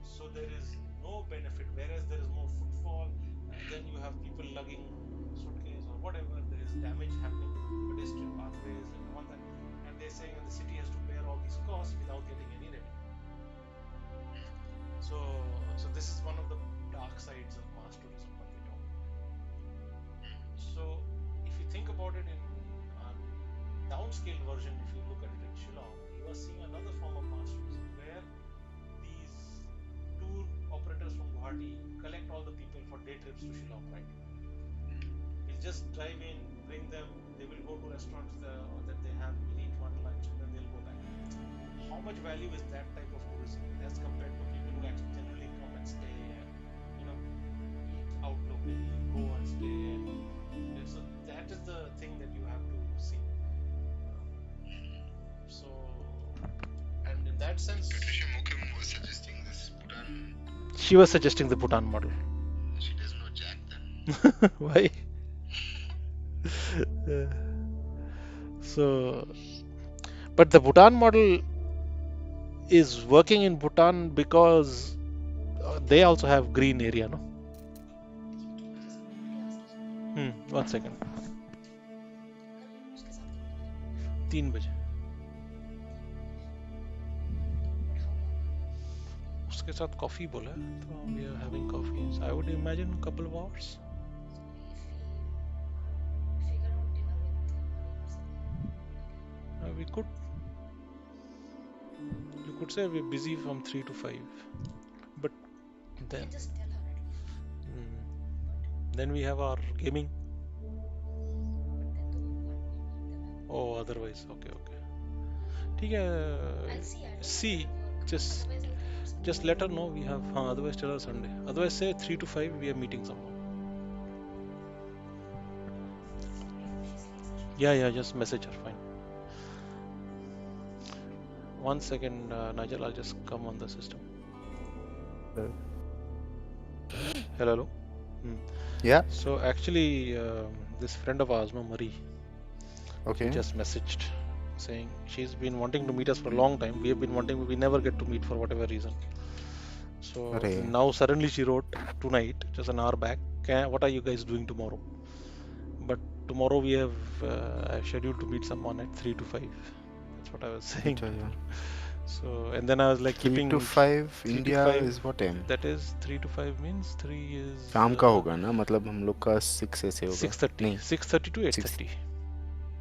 So there is no benefit, whereas there is more footfall, and then you have people lugging suitcase or whatever. There is damage happening to pedestrian pathways and all that. And they're saying that the city has to bear all these costs without getting any revenue. So this is one of the dark sides of mass tourism, what we talk about. So if you think about it in a downscaled version, if you look at it in Shillong, you are seeing another form of mass tourism where these tour operators from Guwahati collect all the people for day trips to Shillong, right? We'll just drive in, bring them, they will go to restaurants that they have, will eat one lunch, and then they'll go back. How much value is that type of tourism as compared to people who actually generally come and stay and, eat out locally, go and stay, and so that is the thing that you have to see. So, and in that sense, Patricia Mokum was suggesting this Bhutan. she was suggesting the Bhutan model. She does not jack then. Why? So, but the Bhutan model is working in Bhutan because they also have green area, no? 1 second. 3 बजे. उसके साथ coffee बोला है, तो we are having coffee. So I would imagine a couple of hours. We could. You could say we're busy from 3 to 5, but then then we have our gaming. Oh, otherwise, okay. ठीक है. See, just let her know we have. Otherwise, tell her Sunday. Otherwise, say 3 to 5 we are meeting someone. Yeah. Just message her. Fine. One second, Nigel. I'll just come on the system. Hello. Yeah. So actually, this friend of ours, Marie, Okay. just messaged saying she's been wanting to meet us for a long time. We have been wanting, we never get to meet for whatever reason. So Arey. now suddenly she wrote tonight, just an hour back, what are you guys doing tomorrow? But tomorrow we have scheduled to meet someone at 3 to 5. That's what I was saying. Yeah. So, and then I was like 3 keeping to 5 3 to India 5, is what time? that is 3 to 5 means 3 is शाम का होगा ना, मतलब हम लोग का 6 ऐसे होगा. 6:30. नहीं, 6:30 to 8:30.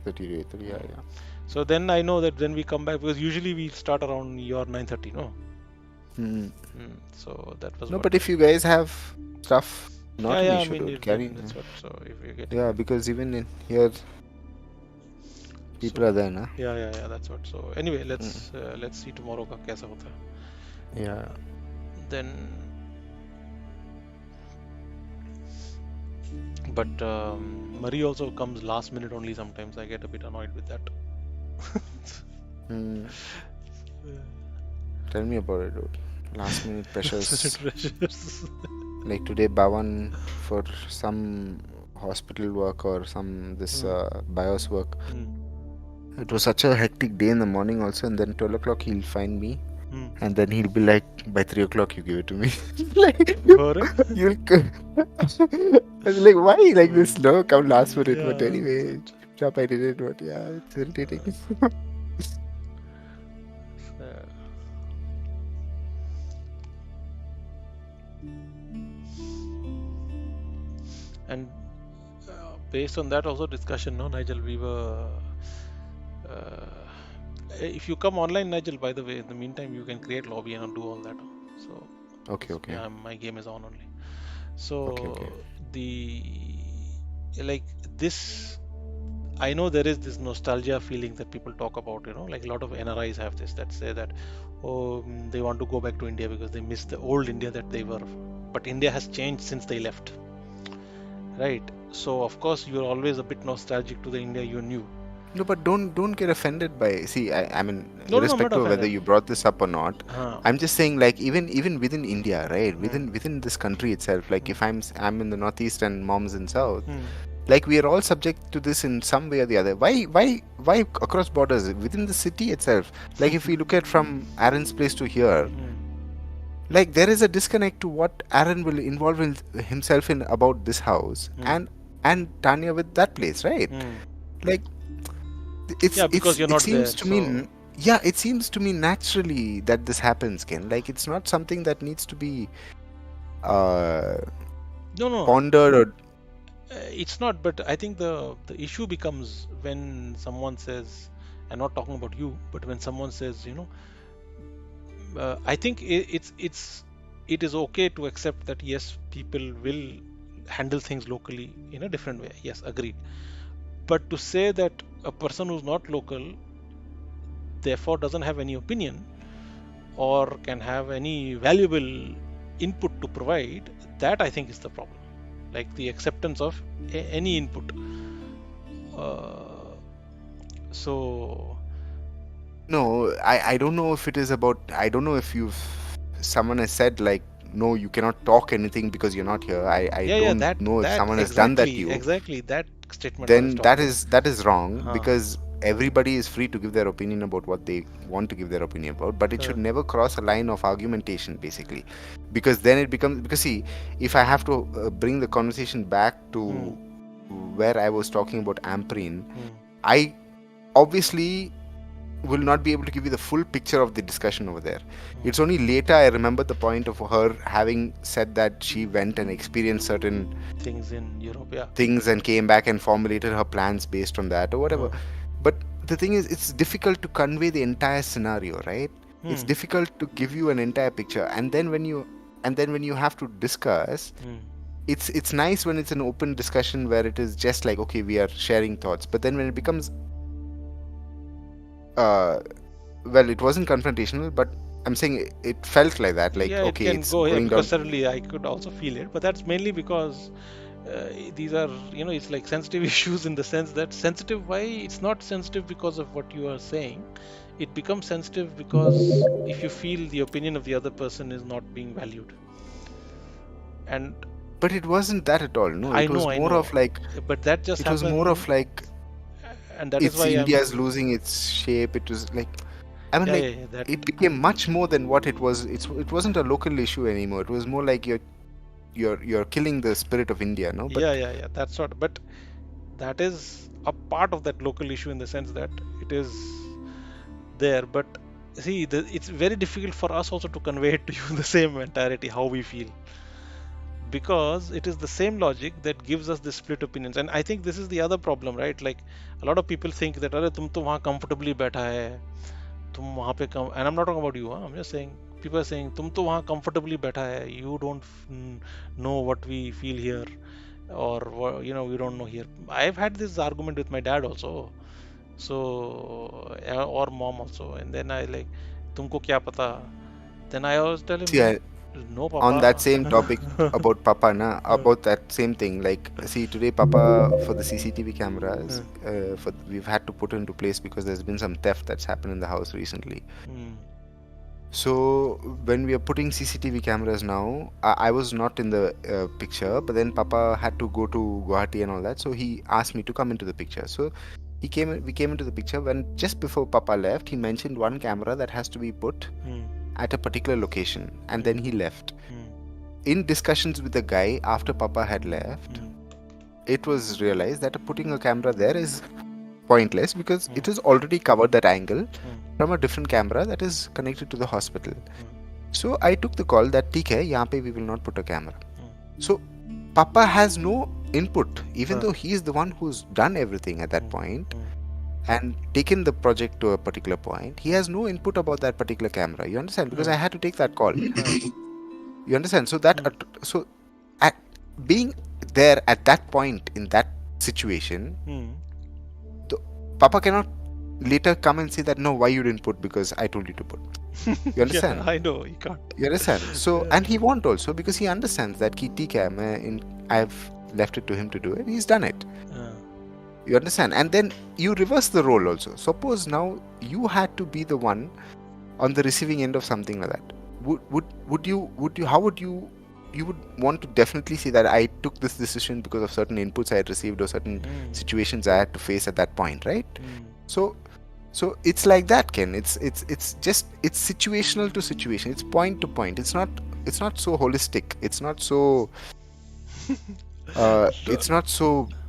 30 to 8:30, yeah. So then I know that when we come back, because usually we start around your 9:30, no? So that was No, what. but if you guys have stuff, not an I issue, mean, dude. Carry. that's what. So if you get. Yeah, because even in here, people are there, na? Yeah, that's what. So anyway, let's see tomorrow का कैसा होता है. Yeah. Then. But Marie also comes last minute only sometimes. I get a bit annoyed with that. Tell me about it, dude. Last minute pressures. Pressures. Like today, Bhavan for some hospital work or some BIOS work. It was such a hectic day in the morning also, and then 12 o'clock he'll find me, and then he'll be like, by 3 o'clock you give it to me. Like, you'll I was like, why like this? No, come last minute. But anyway, job I did it. But yeah, it's irritating. And based on that also discussion, no, Nigel, we were. If you come online, Nigel, by the way, in the meantime, you can create lobby and do all that. So. Okay. Yeah, my game is on only. So Okay. like this, I know there is this nostalgia feeling that people talk about, like a lot of NRIs have this, that say that, they want to go back to India because they miss the old India that they were. But India has changed since they left, right? So of course you're always a bit nostalgic to the India you knew. No, but don't get offended by. See, I mean, No, I'm irrespective not of whether offended. you brought this up or not, I'm just saying, like, even within India, right? Within this country itself, like if I'm in the northeast and mom's in south, like we are all subject to this in some way or the other. Why across borders within the city itself? Like if we look at from Aaron's place to here, like there is a disconnect to what Aaron will involve himself in about this house and Tanya with that place, right? Like. Because you're not there. It seems to me naturally that this happens, Ken. Like it's not something that needs to be pondered or. It's not, but I think the issue becomes when someone says, I'm not talking about you, but when someone says, I think it is okay to accept that yes, people will handle things locally in a different way. Yes, agreed. But to say that a person who's not local therefore doesn't have any opinion or can have any valuable input to provide, that I think is the problem. Like the acceptance of any input. So no, I don't know if it is about. I don't know if someone has said like, no, you cannot talk anything because you're not here. I don't know if someone has done that to you. Exactly, that statement. Then that is wrong because everybody is free to give their opinion about what they want to give their opinion about, but it should never cross a line of argumentation, basically, because then it becomes. Because see, if I have to bring the conversation back to where I was talking about Ampreen, I obviously will not be able to give you the full picture of the discussion over there. It's only later I remember the point of her having said that she went and experienced certain Things in Europe, yeah. things and came back and formulated her plans based on that or whatever. But the thing is, it's difficult to convey the entire scenario, right? It's difficult to give you an entire picture, and then when you have to discuss, it's nice when it's an open discussion where it is just like, okay, we are sharing thoughts. But then when it becomes well, it wasn't confrontational, but I'm saying it felt like that, like, Yeah, okay, it can it's go here going because down. suddenly I could also feel it, but that's mainly because these are, it's like sensitive issues in the sense that sensitive, why it's not sensitive because of what you are saying. It becomes sensitive because if you feel the opinion of the other person is not being valued. And But it wasn't that at all. No, I it was know, more of like, but that just it was more of like, and that is it's why India's losing its shape. It was like, I mean, like, yeah, that, it became much more than what it was. It wasn't a local issue anymore. It was more like you're killing the spirit of India, no? But yeah, that's what. But that is a part of that local issue in the sense that it is there. But see, it's very difficult for us also to convey it to you in the same entirety how we feel, because it is the same logic that gives us the split opinions. And I think this is the other problem, right? Like a lot of people think that अरे तुम तो वहाँ comfortably बैठा है, तुम वहाँ पे and I'm not talking about you, huh? I'm just saying people are saying तुम तो वहाँ comfortably बैठा है, you don't know what we feel here, or you don't know here. I've had this argument with my dad also, so or mom also, and then I like तुमको क्या पता? Then I always tell him, see, no, on that same papa. topic about Papa, na, about that same thing. Like, see, today Papa, for the CCTV cameras, we've had to put into place because there's been some theft that's happened in the house recently. So when we are putting CCTV cameras now, I was not in the picture, but then Papa had to go to Guwahati and all that, so he asked me to come into the picture. So we came into the picture. When just before Papa left, he mentioned one camera that has to be put at a particular location, and then he left. In discussions with the guy after Papa had left, it was realized that putting a camera there is pointless because it has already covered that angle from a different camera that is connected to the hospital. So I took the call that theek hai, yahan pe we will not put a camera. So Papa has no input, even though he is the one who's done everything at that point and taken the project to a particular point. He has no input about that particular camera. You understand? Because I had to take that call. You understand? So that so at being there at that point in that situation, Papa cannot later come and say that no, why you didn't put because I told you to put. You understand? Yeah, I know you can't. You understand? So and he won't also because he understands that ki theek hai, I've left it to him to do it. He's done it. You understand? And then you reverse the role also. Suppose now you had to be the one on the receiving end of something like that. Would you how would you would want to definitely say that I took this decision because of certain inputs I had received or certain situations I had to face at that point, right? So it's like that, Ken. It's situational to situation. It's point to point. It's not so holistic. It's not so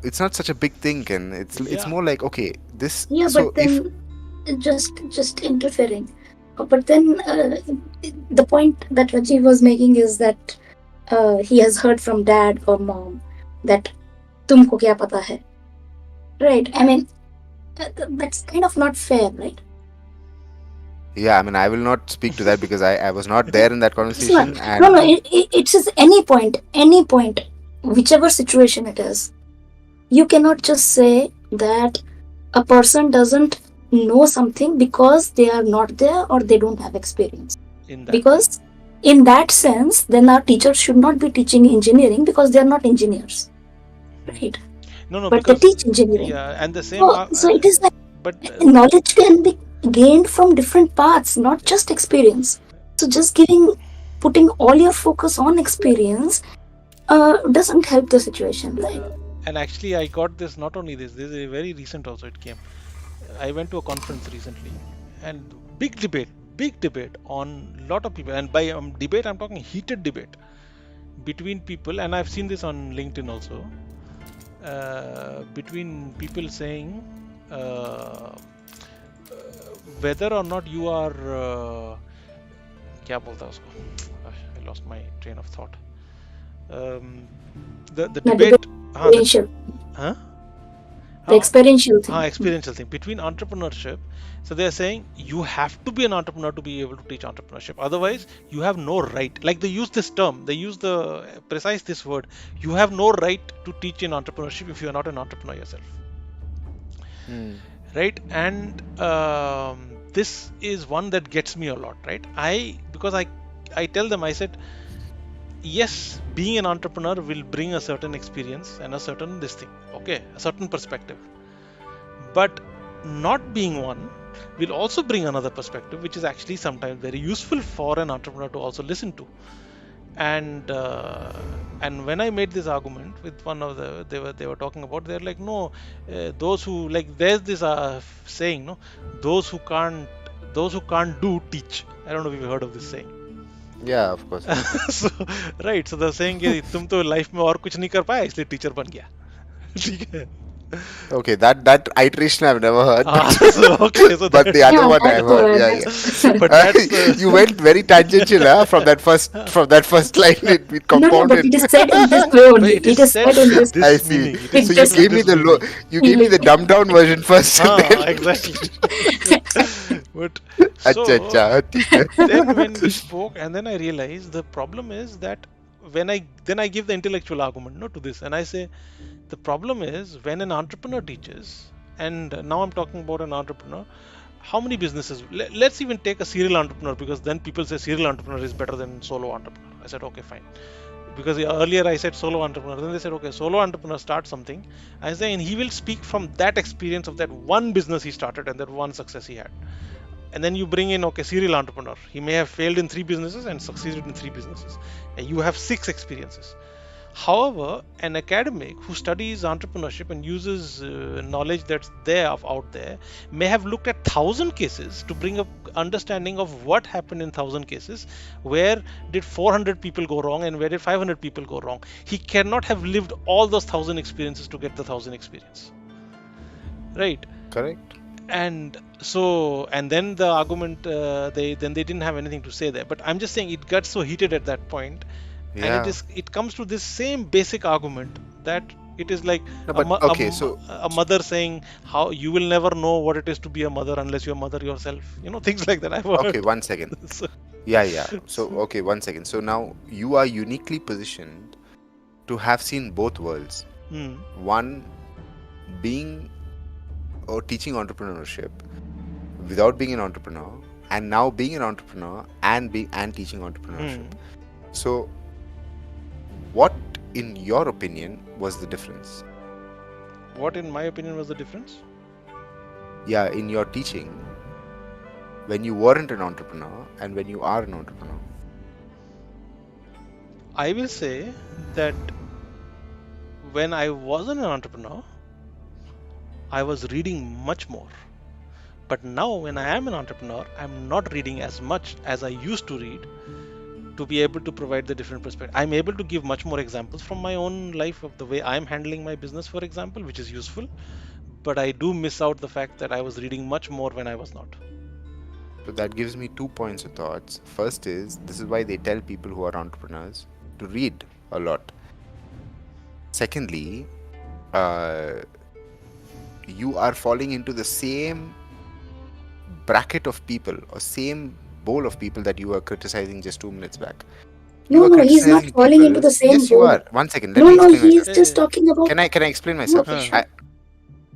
it's not such a big thing, Ken. It's more like, okay, this. Yeah, so but then just interfering. But then the point that Rajiv was making is that he has heard from dad or mom that tumko kya pata hai, right? I mean, that's kind of not fair, right? Yeah, I mean, I will not speak to that because I was not there in that It's conversation. not. And No, it's just any point, whichever situation it is. You cannot just say that a person doesn't know something because they are not there or they don't have experience. Because in that sense, then our teachers should not be teaching engineering because they are not engineers, right? No, but they because, teach engineering. Yeah, and the same. So it is like but knowledge can be gained from different paths, not just experience. So just putting all your focus on experience doesn't help the situation, right? And actually, I got this. Not only this is a very recent also. It came. I went to a conference recently, and big debate on lot of people. And by debate, I'm talking heated debate between people. And I've seen this on LinkedIn also. Between people saying whether or not you are क्या बोलता है उसको? I lost my train of thought. The debate Experiential. huh? The experiential thing. Experiential thing between entrepreneurship. So they are saying you have to be an entrepreneur to be able to teach entrepreneurship. Otherwise, you have no right. Like they use this term, they use the precise this word. You have no right to teach in entrepreneurship if you are not an entrepreneur yourself. Right? And this is one that gets me a lot. Right? Because I tell them, I said, yes, being an entrepreneur will bring a certain experience and a certain a certain perspective. But not being one will also bring another perspective, which is actually sometimes very useful for an entrepreneur to also listen to. And when I made this argument with one of they were talking about, they're like, no, those who like there's this saying, no, those who can't do teach. I don't know if you've heard of this saying. Yeah, of course. So right, so they're saying कि तुम तो life में और कुछ नहीं कर पाए इसलिए teacher बन गया. ठीक है. Okay, that iteration I've never heard. So but the other one I've heard. Yeah. But that's, you went very tangential from that first line. It compounded. No, but it is said in this way only. It It is is said in this. I see. meaning. It So you just- gave me the dumbed down version first. and then- exactly. But Acha, acha. then when we spoke, and then I realized the problem is that when I give the intellectual argument to this, and I say the problem is when an entrepreneur teaches, and now I'm talking about an entrepreneur, how many businesses? Let's even take a serial entrepreneur, because then people say serial entrepreneur is better than solo entrepreneur. I said okay, fine. Because earlier I said solo entrepreneur, then they said okay, solo entrepreneur starts something. I say, and he will speak from that experience of that one business he started and that one success he had. And then you bring in serial entrepreneur. He may have failed in 3 businesses and succeeded in 3 businesses. And you have 6 experiences. However, an academic who studies entrepreneurship and uses knowledge that's out there may have looked at 1,000 cases to bring up understanding of what happened in 1,000 cases. Where did 400 people go wrong and where did 500 people go wrong? He cannot have lived all those 1,000 experiences to get the 1,000 experience. Right? Correct. And so, and then the argument, they didn't have anything to say there. But I'm just saying it got so heated at that point. Yeah. And it comes to this same basic argument that it is like No, but so a mother saying how you will never know what it is to be a mother unless you're a mother yourself. Things like that I've heard. okay, 1 second. So, Yeah. So okay, 1 second. So now you are uniquely positioned to have seen both worlds. One being or teaching entrepreneurship without being an entrepreneur, and now being an entrepreneur and teaching entrepreneurship. So what in your opinion was the difference? What in my opinion was the difference? Yeah, in your teaching when you weren't an entrepreneur and when you are an entrepreneur. I will say that when I wasn't an entrepreneur, I was reading much more. But now when I am an entrepreneur, I'm not reading as much as I used to read to be able to provide the different perspective. I'm able to give much more examples from my own life of the way I'm handling my business, for example, which is useful. But I do miss out the fact that I was reading much more when I was not. So that gives me 2 points of thoughts. First is, this is why they tell people who are entrepreneurs to read a lot. Secondly, you are falling into the same bracket of people or same bowl of people that you were criticizing just 2 minutes back. No, he's not falling into the same Yes, you bowl. are. 1 second. Let me No, explain he's myself. just talking about. Can I explain myself? Okay, sure.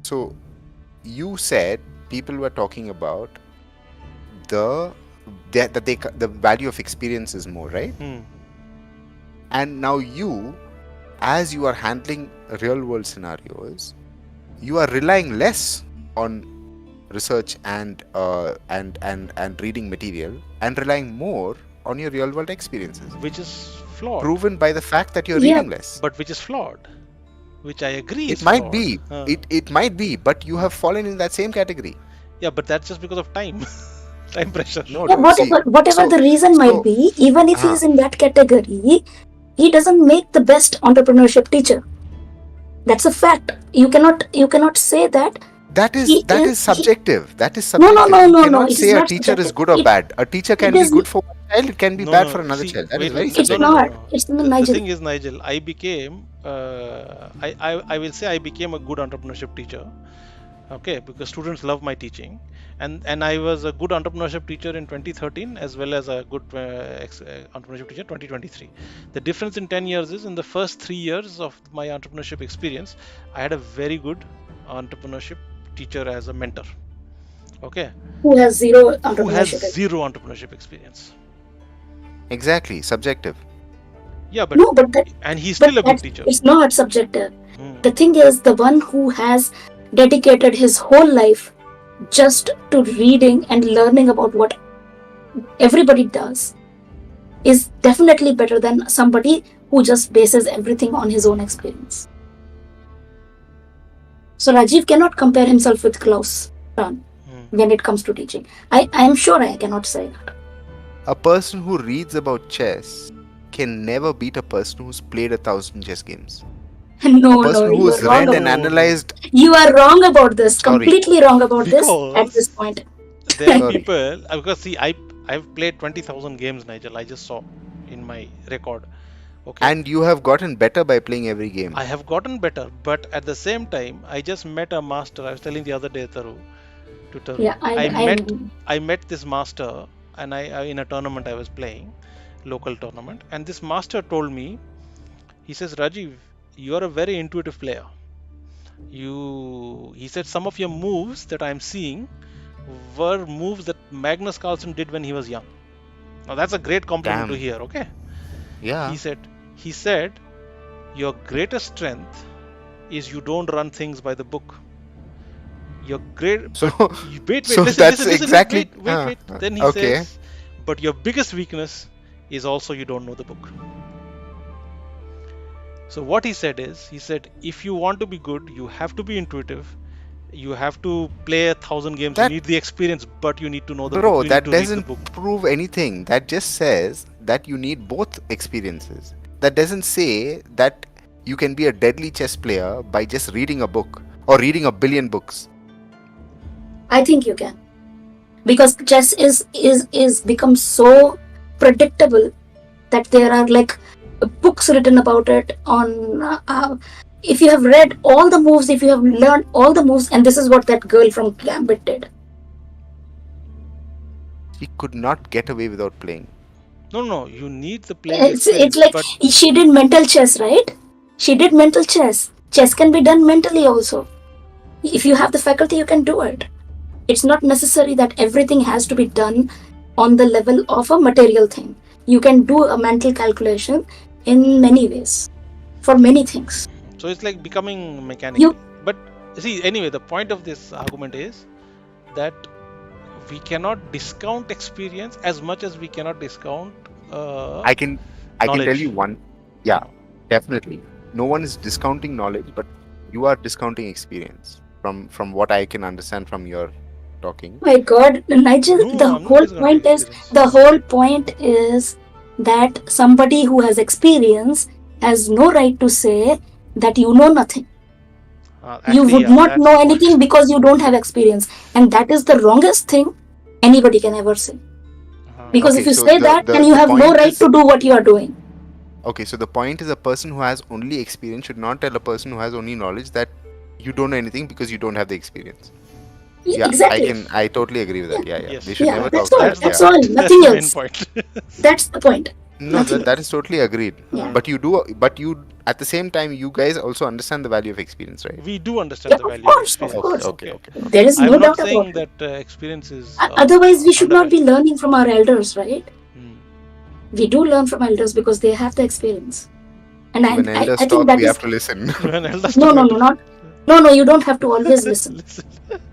So you said people were talking about the value of experience is more, right? And now you, as you are handling real world scenarios, you are relying less on research and reading material and relying more on your real world experiences, Which is flawed. proven by the fact that you're Yeah. reading less. But which is flawed. Which I agree It is might flawed. be. It might be, but you have fallen in that same category. Yeah, but that's just because of time. Time pressure. No, Yeah, see, whatever so- the reason might so- be, even if he's in that category, he doesn't make the best entrepreneurship teacher. That's a fact. You cannot say that that is He that is- is subjective. That is No, subjective. no, You no, cannot it is say a not teacher is subjective. good or bad. A teacher can be is- good for one child, it can be No, bad no, for another see, child. That wait, is very wait, It's subjective. not. It's not, The Nigel. thing is, Nigel, I became, I will say I became a good entrepreneurship teacher. Okay, because students love my teaching, and I was a good entrepreneurship teacher in 2013 as well as a good entrepreneurship teacher 2023. The difference in 10 years is in the first 3 years of my entrepreneurship experience, I had a very good entrepreneurship teacher as a mentor. Okay, Who has zero who has entrepreneurship? zero entrepreneurship experience. Exactly, subjective. Yeah, but No, but that, and he's but still a good that's, teacher. it's not subjective. Hmm. The thing is, the one who has dedicated his whole life just to reading and learning about what everybody does is definitely better than somebody who just bases everything on his own experience. So Rajiv cannot compare himself with Klaus Rahn when it comes to teaching. I am sure I cannot say that. A person who reads about chess can never beat a person who's played 1,000 chess games. No, A person no, you who's are wrong. read and No, no. analyzed. You are wrong about this. Sorry. Completely wrong about this at Because this point. there are Sorry. people, because see, I've played 20,000 games, Nigel. I just saw in my record. Okay. And you have gotten better by playing every game. I have gotten better, but at the same time, I just met a master. I was telling the other day, Taru, to Taru. Yeah, I met this master, and I in a tournament I was playing, local tournament, and this master told me, he says, Rajiv, you are a very intuitive player. He said some of your moves that I'm seeing were moves that Magnus Carlsen did when he was young. Now that's a great compliment Damn. to hear. Okay. Yeah. He said, your greatest strength is you don't run things by the book. Your great So, wait, so listen, that's listen, exactly. wait. Then he okay. says, but your biggest weakness is also you don't know the book. So what he said is, he said, if you want to be good, you have to be intuitive. You have to play 1,000 games. That- You need the experience, but you need to know the Bro, book. You that need to read doesn't the book. prove anything. That just says that you need both experiences. That doesn't say that you can be a deadly chess player by just reading a book or reading a billion books. I think you can, because chess is become so predictable that there are like books written about it on. If you have read all the moves, if you have learned all the moves, and this is what that girl from Gambit did. He could not get away without playing. No. You need the playing It's experience. like but she did mental chess, right? She did mental chess. Chess can be done mentally also. If you have the faculty, you can do it. It's not necessary that everything has to be done on the level of a material thing. You can do a mental calculation in many ways for many things. So it's like becoming mechanical. But see, anyway, the point of this argument is that we cannot discount experience as much as we cannot discount. I can tell knowledge. you one. Yeah, definitely. No one is discounting knowledge, but you are discounting experience from what I can understand from your talking. My God, Nigel, No, the I'm not whole discounting point is experience. that somebody who has experience has no right to say that you know nothing. You Actually, would yeah, not that's know the anything point. because you don't have experience, and that is the wrongest thing anybody can ever say. Because Okay, if you so say the- that, the- then you the have no point right is- to do what you are doing. Okay, so the point is a person who has only experience should not tell a person who has only knowledge that you don't know anything because you don't have the experience. Yeah, Exactly. I totally agree with that. Yeah. Yes. They should Yeah, never that's talk all. about That's yeah. all. That's Nothing the main else. point. That's the point. No, Nothing that is totally agreed. Yeah. But you at the same time you guys also understand the value of experience, right? We do understand Yeah, the of value course, of experience. course. Okay. There is I'm no not doubt saying about it. that experience is. Otherwise, we should not be undervalued. learning from our elders, right? Hmm. We do learn from elders because they have the experience. And When I elders think talk, that we is have to listen. When elders no, talk, no. You don't have to always listen. listen.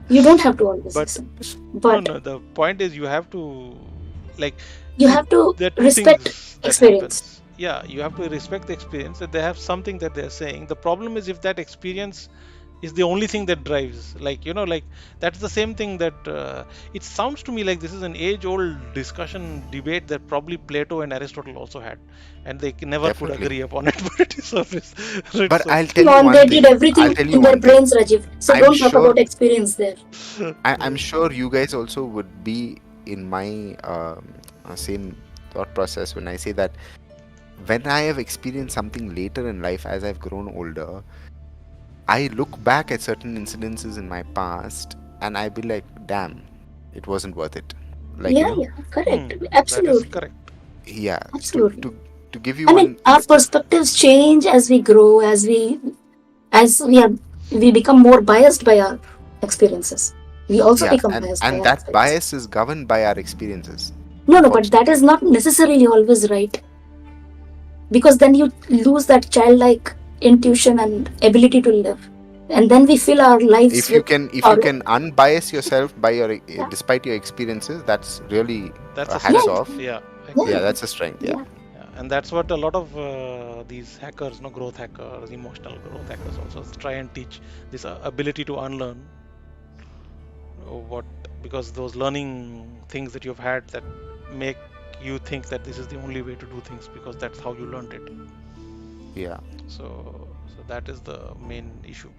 You don't have to always But- listen. No, But no. The point is, you have to, like, you have to there are two respect things that experience. happens. Yeah, you have to respect the experience that they have something that they're saying. The problem is if that experience is the only thing that drives. Like, like that's the same thing that it sounds to me like this is an age-old discussion debate that probably Plato and Aristotle also had, and they never could Definitely. agree upon it. But it is surface. Right, But so- I'll tell you on, one they thing. did everything I'll tell you in their one thing. brains, Rajiv. So I'm don't talk sure- about experience there. I'm sure you guys also would be in my same thought process when I say that when I have experienced something later in life as I've grown older, I look back at certain incidences in my past and I be like, damn, it wasn't worth it. Like, Yeah, correct. that is Absolutely. correct. yeah. Absolutely. To give you I one mean, our perspectives change as we grow, as we become more biased by our experiences. We also become biased by and our that experiences. bias is governed by our experiences. No, but that is not necessarily always right. Because then you lose that childlike intuition and ability to live. And then we fill our lives If you with can our- unbias yourself by your despite your experiences, that's really That's a hats strength. off. Yeah. Yeah, that's a strength. Yeah. Yeah, and that's what a lot of these hackers, growth hackers, emotional growth hackers also try and teach, this ability to unlearn because those learning things that you've had that make you think that this is the only way to do things because that's how you learned it. Yeah. So that is the main issue.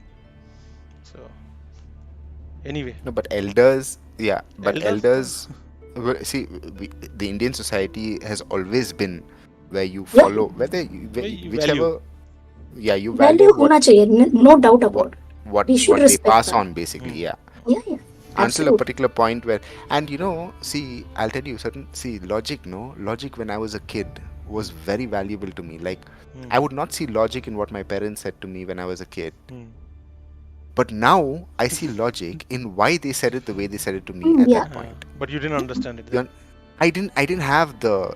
So anyway, No, but elders, Elders? elders, well, see, the Indian society has always been where you Yeah. follow, whether Where you whichever, you value value hona chahiye, no doubt about it. what we should they respect pass that. on, basically. Yeah. Yeah. Until a Absolutely. particular point where, and see, I'll tell you logic when I was a kid was very valuable to me. Like, I would not see logic in what my parents said to me when I was a kid. But now I see logic in why they said it the way they said it to me at Yeah. that point. but you didn't understand it. You're- I didn't have the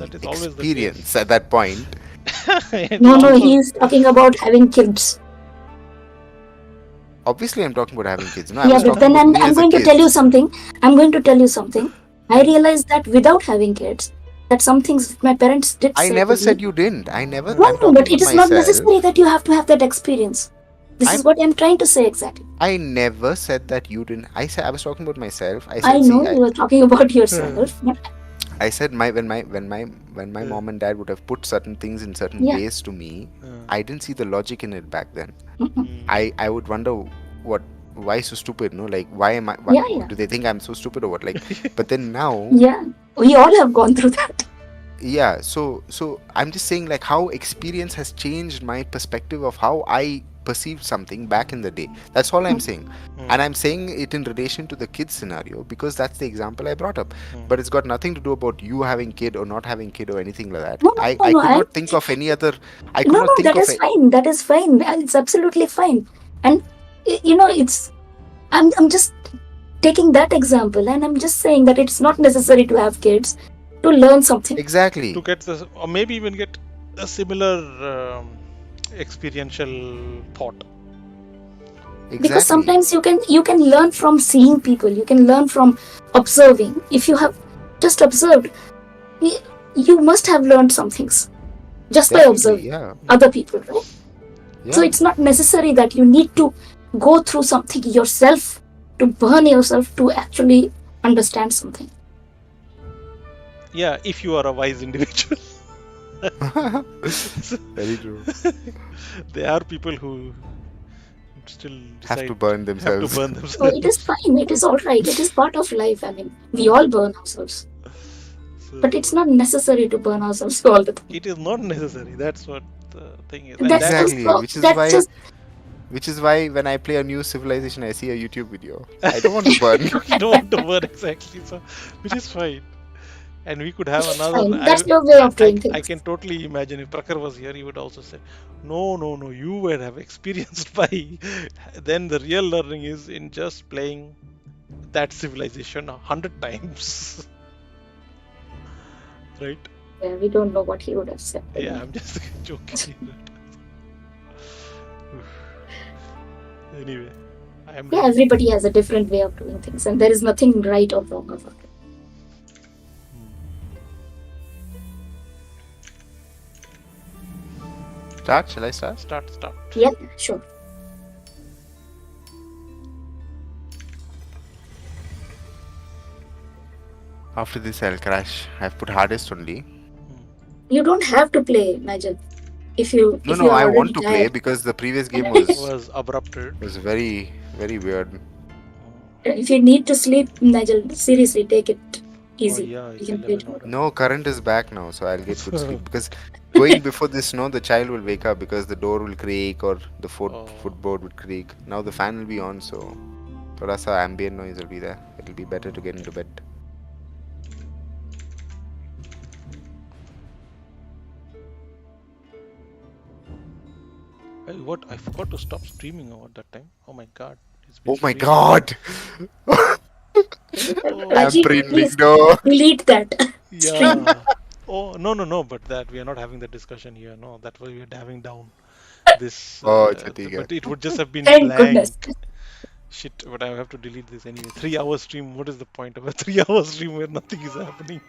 That is always experience at that point. the case. No, he's talking about having kids. Obviously, I'm talking about having kids. No, I Yeah, was but talking then about me I'm as a going to kid. tell you something. I realized that without having kids, that some things my parents did I say never to said me. you didn't. I never. No, I'm no, talking but about it is not myself. necessary that you have to have that experience. This is what I'm trying to say exactly. I never said that you didn't. I said I was talking about myself. I said, I know you were talking about yourself. But I said when my mom and dad would have put certain things in certain Yeah. ways to me, I didn't see the logic in it back then. Mm-mm. I would wonder why so stupid, no? Like, why am I? Why, Yeah. Do they think I'm so stupid or what? Like, but then now, yeah, we all have gone through that. yeah. So I'm just saying, like, how experience has changed my perspective of how I perceived something back in the day. That's all I'm saying. And I'm saying it in relation to the kids scenario because that's the example I brought up. But it's got nothing to do about you having kid or not having kid or anything like that. No, I no, could no, not think of any other. I could No, not no, think that of is fine. That is fine. It's absolutely fine. And it's. I'm just taking that example, and I'm just saying that it's not necessary to have kids to learn something. exactly. To get this, or maybe even get a similar experiential thought. Because sometimes you can learn from seeing people. You can learn from observing. If you have just observed, you must have learned some things just by Definitely, observing yeah. other people, right? Yeah. So it's not necessary that you need to go through something yourself to burn yourself to actually understand something. Yeah, if you are a wise individual. Very true. There are people who still Have decide to burn themselves. So it is fine. It is all right. It is part of life. I mean, we all burn ourselves. So But it's not necessary to burn ourselves all the time. it is not necessary. That's what the thing is. That's Exactly, just- which is that's why just- which is why when I play a new civilization, I see a YouTube video. I don't want to burn. I don't want to burn exactly, so which is fine. And we could have another. Fine. That's your way of doing I things. can totally imagine if Prakhar was here, he would also say, no, you would have experienced by. Then the real learning is in just playing that civilization 100 times. Right? Yeah, we don't know what he would have said. Yeah, I'm just joking. Anyway, I am. Yeah, everybody has a different way of doing things, and there is nothing right or wrong about it. Start? Shall I start? Start. Yeah, sure. After this, I'll crash. I've put hardest only. You don't have to play, Nigel. If you No, if no, you are I already want to play tired. because the previous game was Was abrupted. very, very weird. If you need to sleep, Nigel, seriously, take it easy. yeah, You it's can play 11 tomorrow. No, current is back now, so I'll get good sleep. Because going before this snow, the child will wake up because the door will creak or the footboard would creak. Now the fan will be on, so thoda sa ambient noise will be there. It'll be better to get into bed. Hey, what? I forgot to stop streaming over that time. Oh my god. It's Oh been my streaming. god! Rajiv, Brain please window. delete that stream. Yeah. Oh, no, but that we are not having that discussion here. No, that was we are having down this. Oh, अच्छा, ठीक है. But it would just have been Thank blank. goodness. Shit, but I have to delete this anyway. 3 hour stream. What is the point of a 3 hour stream where nothing is happening?